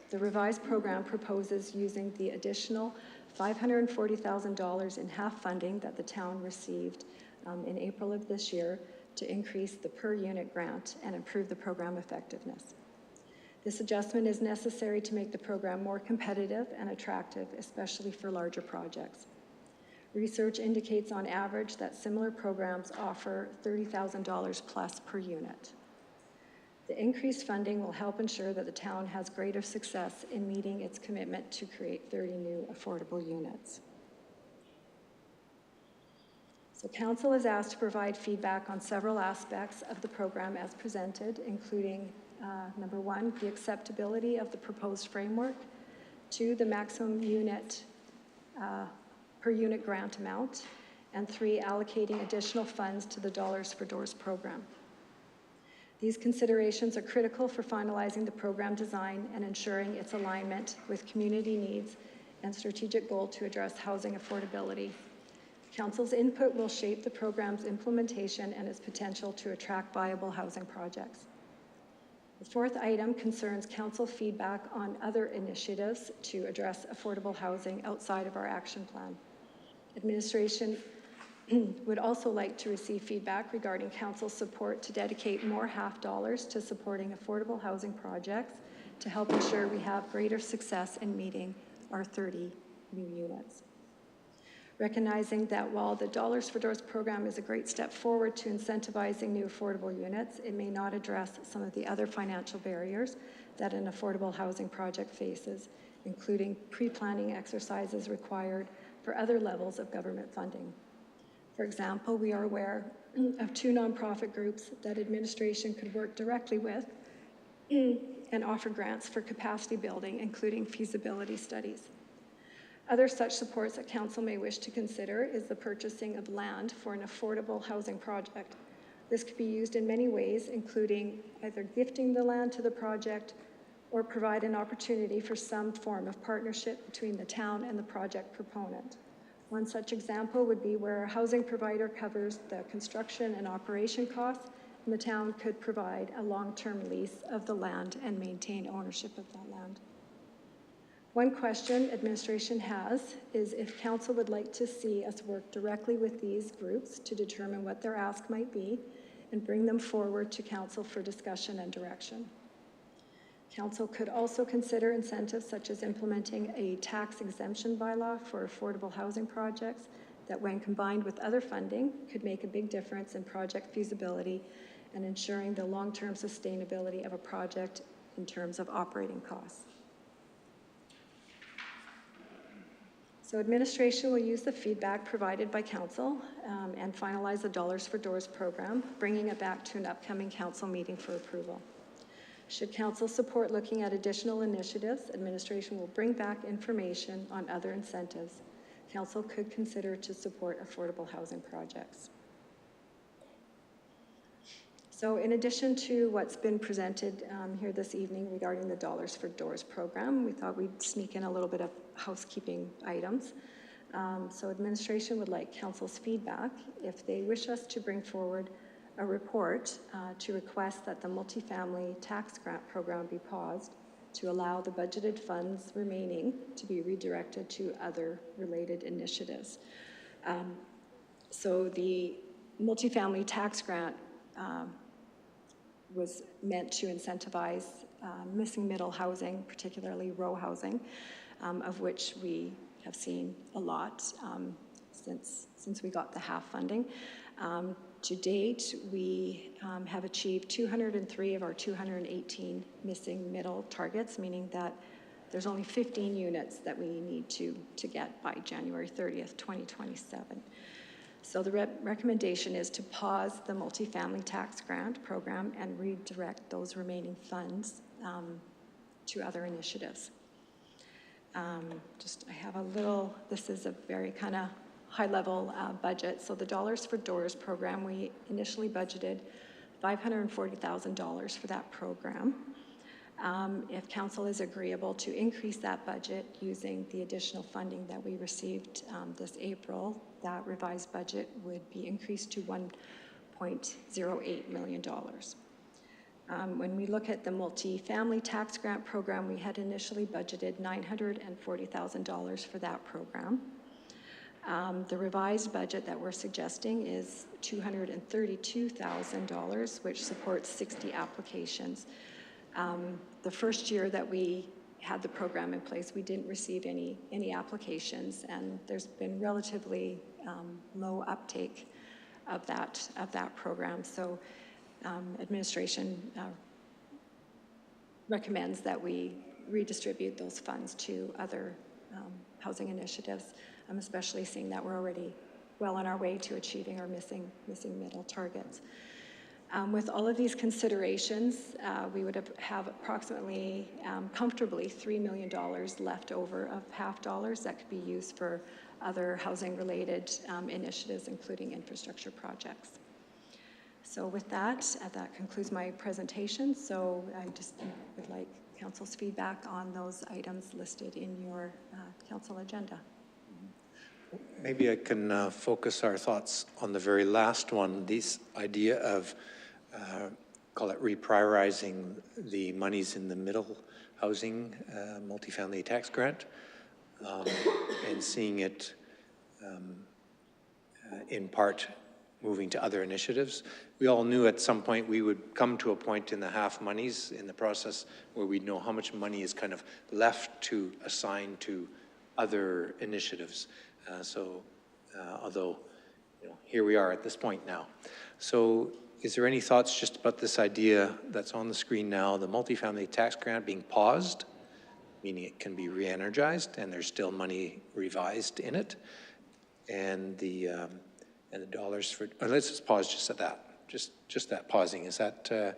Speaker 11: The revised program proposes using the additional $540,000 in half funding that the town received in April of this year to increase the per unit grant and improve the program effectiveness. This adjustment is necessary to make the program more competitive and attractive, especially for larger projects. Research indicates on average that similar programs offer $30,000 plus per unit. The increased funding will help ensure that the town has greater success in meeting its commitment to create 30 new affordable units. So council is asked to provide feedback on several aspects of the program as presented, including number 1, the acceptability of the proposed framework, 2, the maximum unit per unit grant amount, and 3, allocating additional funds to the Dollars for Doors program. These considerations are critical for finalizing the program design and ensuring its alignment with community needs and strategic goal to address housing affordability. Council's input will shape the program's implementation and its potential to attract viable housing projects. The 4th item concerns council feedback on other initiatives to address affordable housing outside of our action plan. Administration would also like to receive feedback regarding council support to dedicate more half dollars to supporting affordable housing projects to help ensure we have greater success in meeting our 30 new units. Recognizing that while the Dollars for Doors program is a great step forward to incentivizing new affordable units, it may not address some of the other financial barriers that an affordable housing project faces, including pre-planning exercises required for other levels of government funding. For example, we are aware of 2 nonprofit groups that administration could work directly with and offer grants for capacity building, including feasibility studies. Other such supports that council may wish to consider is the purchasing of land for an affordable housing project. This could be used in many ways, including either gifting the land to the project or provide an opportunity for some form of partnership between the town and the project proponent. One such example would be where a housing provider covers the construction and operation costs, and the town could provide a long-term lease of the land and maintain ownership of that land. One question administration has is if council would like to see us work directly with these groups to determine what their ask might be and bring them forward to council for discussion and direction. Council could also consider incentives such as implementing a tax exemption bylaw for affordable housing projects that, when combined with other funding, could make a big difference in project feasibility and ensuring the long-term sustainability of a project in terms of operating costs. So administration will use the feedback provided by council and finalize the Dollars for Doors program, bringing it back to an upcoming council meeting for approval. Should council support looking at additional initiatives, administration will bring back information on other incentives council could consider to support affordable housing projects. So in addition to what's been presented here this evening regarding the Dollars for Doors program, we thought we'd sneak in a little bit of housekeeping items. So administration would like council's feedback if they wish us to bring forward a report to request that the multifamily tax grant program be paused to allow the budgeted funds remaining to be redirected to other related initiatives. So the multifamily tax grant was meant to incentivize missing middle housing, particularly row housing, of which we have seen a lot since we got the half funding. To date, we have achieved 203 of our 218 missing middle targets, meaning that there's only 15 units that we need to get by January 30th, 2027. So the recommendation is to pause the multifamily tax grant program and redirect those remaining funds to other initiatives. I have a little, this is a very kind of high-level budget. So the Dollars for Doors program, we initially budgeted $540,000 for that program. If council is agreeable to increase that budget using the additional funding that we received this April, that revised budget would be increased to $1.08 million. When we look at the multi-family tax grant program, we had initially budgeted $940,000 for that program. The revised budget that we're suggesting is $232,000, which supports 60 applications. The first year that we had the program in place, we didn't receive any applications, and there's been relatively low uptake of that program. So administration recommends that we redistribute those funds to other housing initiatives, especially seeing that we're already well on our way to achieving our missing middle targets. With all of these considerations, we would have approximately, comfortably $3 million left over of half dollars that could be used for other housing-related initiatives, including infrastructure projects. So with that concludes my presentation. So I just would like council's feedback on those items listed in your council agenda.
Speaker 1: Maybe I can focus our thoughts on the very last one, this idea of, call it reprioritizing the monies in the middle housing multifamily tax grant and seeing it in part moving to other initiatives. We all knew at some point we would come to a point in the half monies in the process where we'd know how much money is kind of left to assign to other initiatives. Although, here we are at this point now. So is there any thoughts just about this idea that's on the screen now, the multifamily tax grant being paused, meaning it can be re-energized and there's still money revised in it, and the dollars for, let's just pause just at that, just that pausing. Is that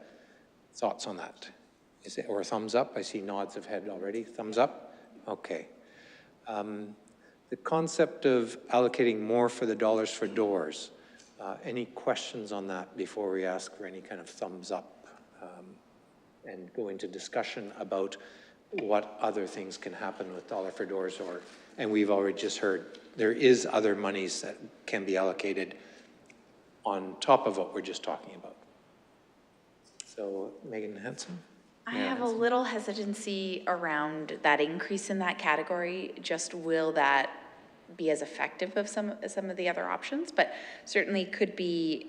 Speaker 1: thoughts on that? Is it, or a thumbs up? I see nods of head already. Thumbs up? Okay. The concept of allocating more for the Dollars for Doors, any questions on that before we ask for any kind of thumbs up and go into discussion about what other things can happen with Dollar for Doors? And we've already just heard there is other monies that can be allocated on top of what we're just talking about. So Megan Hanson?
Speaker 4: I have a little hesitancy around that increase in that category. Just will that be as effective of some of the other options? But certainly could be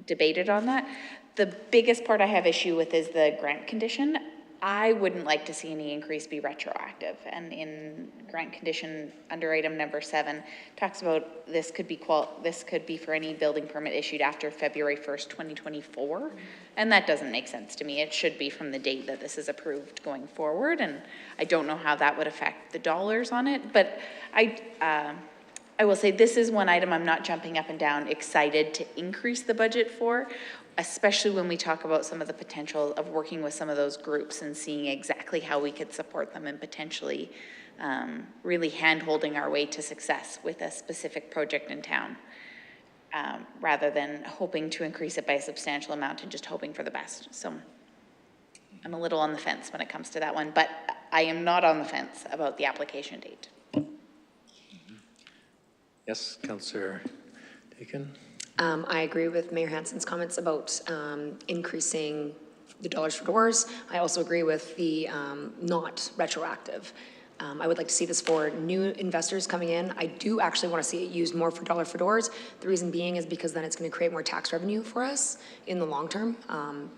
Speaker 4: debated on that. The biggest part I have issue with is the grant condition. I wouldn't like to see any increase be retroactive. And in grant condition under item number 7 talks about this could be for any building permit issued after February 1st, 2024. And that doesn't make sense to me. It should be from the date that this is approved going forward. And I don't know how that would affect the dollars on it, but I will say this is one item I'm not jumping up and down excited to increase the budget for, especially when we talk about some of the potential of working with some of those groups and seeing exactly how we could support them and potentially really hand-holding our way to success with a specific project in town, rather than hoping to increase it by a substantial amount and just hoping for the best. So I'm a little on the fence when it comes to that one, but I am not on the fence about the application date.
Speaker 1: Yes, Councillor Dakin.
Speaker 5: I agree with Mayor Hansen's comments about increasing the dollars for doors. I also agree with the not retroactive. I would like to see this for new investors coming in. I do actually want to see it used more for dollar for doors. The reason being is because then it's going to create more tax revenue for us in the long term,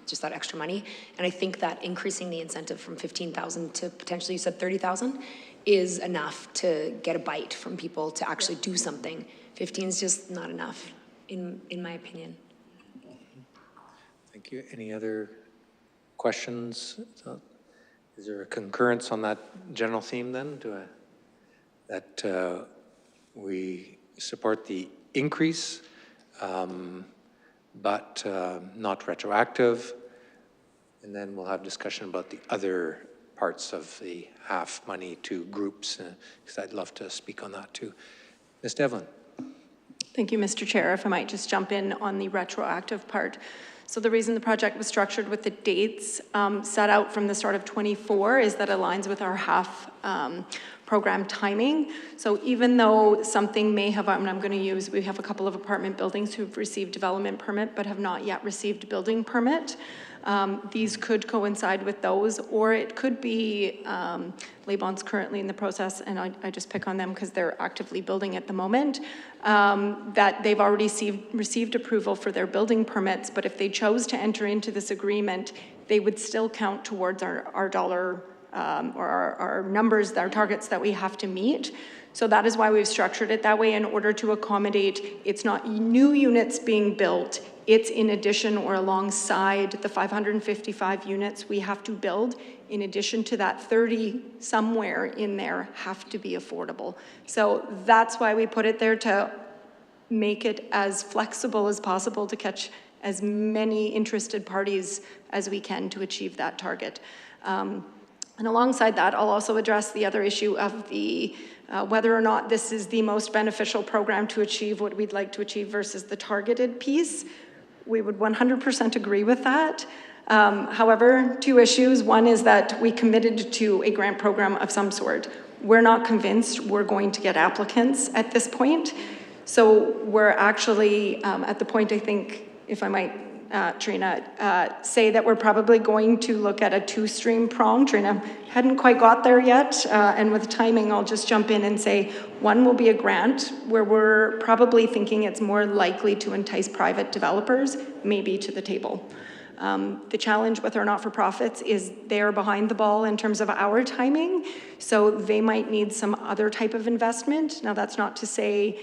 Speaker 5: just that extra money. And I think that increasing the incentive from 15,000 to potentially, you said 30,000, is enough to get a bite from people to actually do something. 15 is just not enough, in my opinion.
Speaker 1: Thank you. Any other questions? Is there a concurrence on that general theme then? That we support the increase, but not retroactive, and then we'll have discussion about the other parts of the half money to groups, because I'd love to speak on that too. Ms. Devlin.
Speaker 11: Thank you, Mr. Chair. If I might just jump in on the retroactive part. So the reason the project was structured with the dates set out from the start of 24 is that aligns with our half program timing. So even though something may have, I'm going to use, we have a couple of apartment buildings who've received development permit but have not yet received building permit. These could coincide with those, or it could be Laybon's currently in the process, and I just pick on them because they're actively building at the moment, that they've already received approval for their building permits, but if they chose to enter into this agreement, they would still count towards our dollar or our numbers, our targets that we have to meet. So that is why we've structured it that way, in order to accommodate, it's not new units being built, it's in addition or alongside the 555 units we have to build. In addition to that, 30 somewhere in there have to be affordable. So that's why we put it there, to make it as flexible as possible to catch as many interested parties as we can to achieve that target. And alongside that, I'll also address the other issue of the whether or not this is the most beneficial program to achieve what we'd like to achieve versus the targeted piece. We would 100% agree with that. However, two issues. One is that we committed to a grant program of some sort. We're not convinced we're going to get applicants at this point. So we're actually at the point, I think, if I might, Trina, say that we're probably going to look at a two-stream prong. Trina hadn't quite got there yet, and with timing, I'll just jump in and say one will be a grant where we're probably thinking it's more likely to entice private developers, maybe, to the table. The challenge with our not-for-profits is they're behind the ball in terms of our timing, so they might need some other type of investment. Now, that's not to say,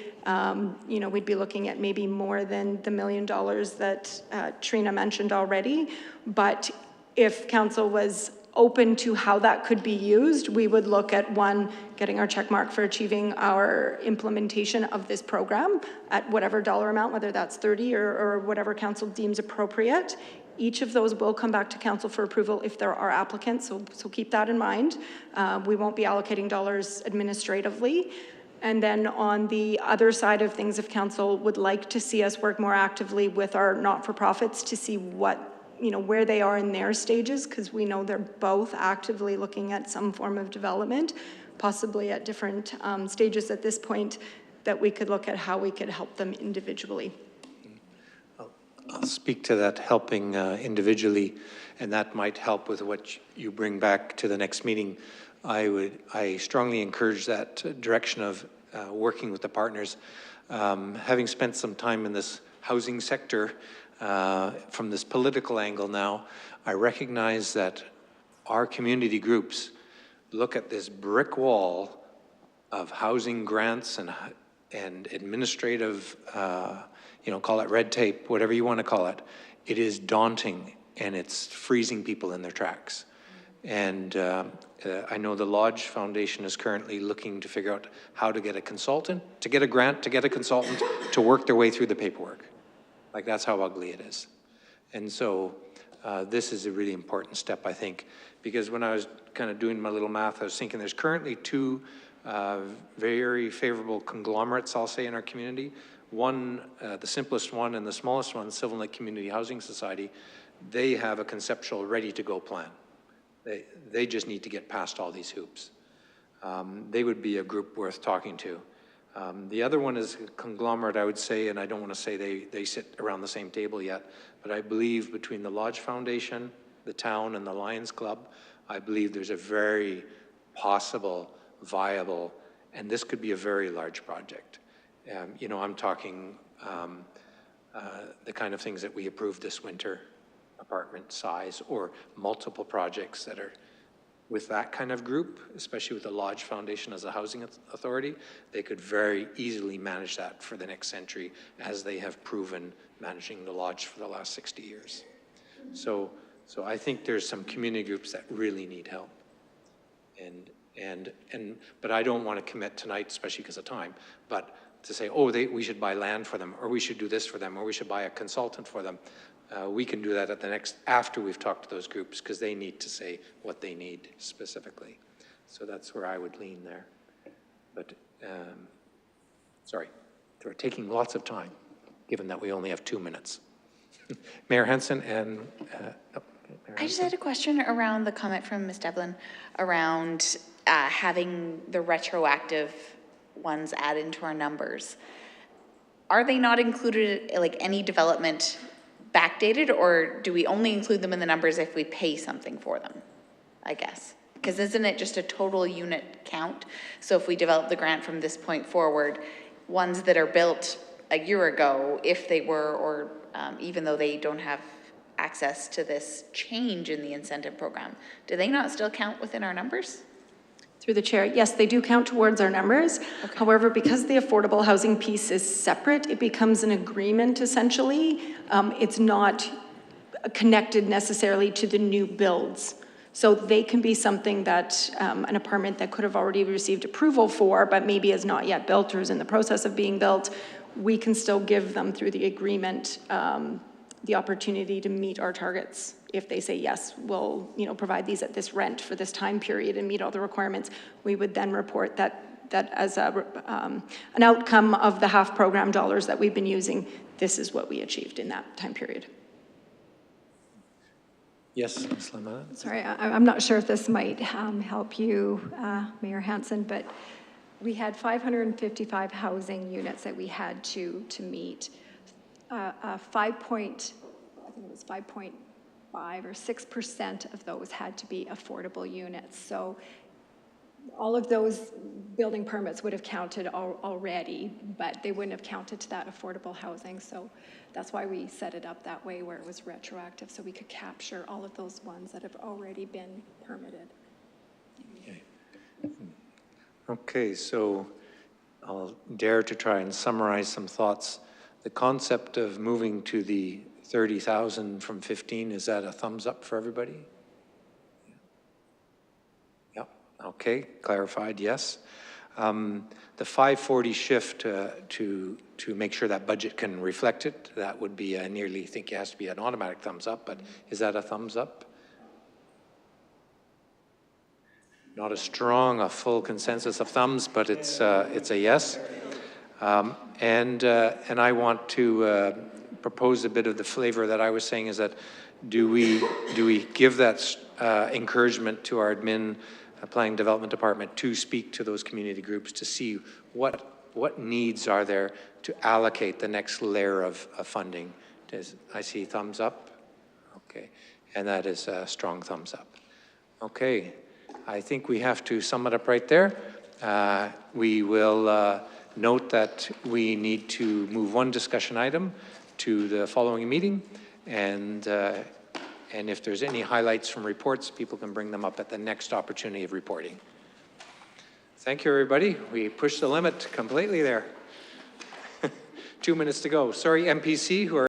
Speaker 11: you know, we'd be looking at maybe more than the $1 million that Trina mentioned already, but if council was open to how that could be used, we would look at, one, getting our check mark for achieving our implementation of this program at whatever dollar amount, whether that's 30 or whatever council deems appropriate. Each of those will come back to council for approval if there are applicants, so keep that in mind. We won't be allocating dollars administratively. And then on the other side of things, if council would like to see us work more actively with our not-for-profits to see what, you know, where they are in their stages, because we know they're both actively looking at some form of development, possibly at different stages at this point, that we could look at how we could help them individually.
Speaker 1: I'll speak to that helping individually, and that might help with what you bring back to the next meeting. I strongly encourage that direction of working with the partners. Having spent some time in this housing sector from this political angle now, I recognize that our community groups look at this brick wall of housing grants and administrative, call it red tape, whatever you want to call it. It is daunting, and it's freezing people in their tracks. And I know the Lodge Foundation is currently looking to figure out how to get a consultant, to get a grant, to get a consultant to work their way through the paperwork. Like, that's how ugly it is. And so this is a really important step, I think, because when I was kind of doing my little math, I was thinking there's currently two very favorable conglomerates, I'll say, in our community. One, the simplest one and the smallest one, Sylvan Lake Community Housing Society, they have a conceptual ready-to-go plan. They just need to get past all these hoops. They would be a group worth talking to. The other one is a conglomerate, I would say, and I don't want to say they sit around the same table yet, but I believe between the Lodge Foundation, the town, and the Lions Club, I believe there's a very possible, viable, and this could be a very large project. I'm talking the kind of things that we approved this winter, apartment size, or multiple projects that are with that kind of group, especially with the Lodge Foundation as a housing authority. They could very easily manage that for the next century, as they have proven managing the Lodge for the last 60 years. So I think there's some community groups that really need help. But I don't want to commit tonight, especially because of time, but to say, we should buy land for them, or we should do this for them, or we should buy a consultant for them. We can do that after we've talked to those groups, because they need to say what they need specifically. So that's where I would lean there. But, sorry, we're taking lots of time, given that we only have 2 minutes. Mayor Hansen and...
Speaker 4: I just had a question around the comment from Ms. Devlin around having the retroactive ones add into our numbers. Are they not included, like any development backdated, or do we only include them in the numbers if we pay something for them, I guess? Because isn't it just a total unit count? So if we develop the grant from this point forward, ones that are built a year ago, if they were, or even though they don't have access to this change in the incentive program, do they not still count within our numbers?
Speaker 11: Through the chair, yes, they do count towards our numbers. Okay. However, because the affordable housing piece is separate, it becomes an agreement essentially. It's not connected necessarily to the new builds. So they can be something that an apartment that could have already received approval for, but maybe is not yet built or is in the process of being built, we can still give them through the agreement the opportunity to meet our targets. If they say, yes, we'll provide these at this rent for this time period and meet all the requirements, we would then report that as an outcome of the HALF program dollars that we've been using, this is what we achieved in that time period.
Speaker 1: Yes, Ms. Lamana?
Speaker 11: Sorry, I'm not sure if this might help you, Mayor Hansen, but we had 555 housing units that we had to meet. 5.5 or 6% of those had to be affordable units. So all of those building permits would have counted already, but they wouldn't have counted to that affordable housing. So that's why we set it up that way, where it was retroactive, so we could capture all of those ones that have already been permitted.
Speaker 1: Okay, so I'll dare to try and summarize some thoughts. The concept of moving to the 30,000 from 15, is that a thumbs up for everybody? Yep, okay, clarified, yes. The 540 shift to make sure that budget can reflect it, that would be I nearly think it has to be an automatic thumbs up, but is that a thumbs up? Not as strong a full consensus of thumbs, but it's a yes. And I want to propose a bit of the flavor that I was saying, is that do we give that encouragement to our admin planning development department to speak to those community groups to see what needs are there to allocate the next layer of funding I see thumbs up. Okay, and that is a strong thumbs up. Okay, I think we have to sum it up right there. We will note that we need to move one discussion item to the following meeting, and if there's any highlights from reports, people can bring them up at the next opportunity of reporting. Thank you, everybody. We pushed the limit completely there. 2 minutes to go. Sorry, MPC, who are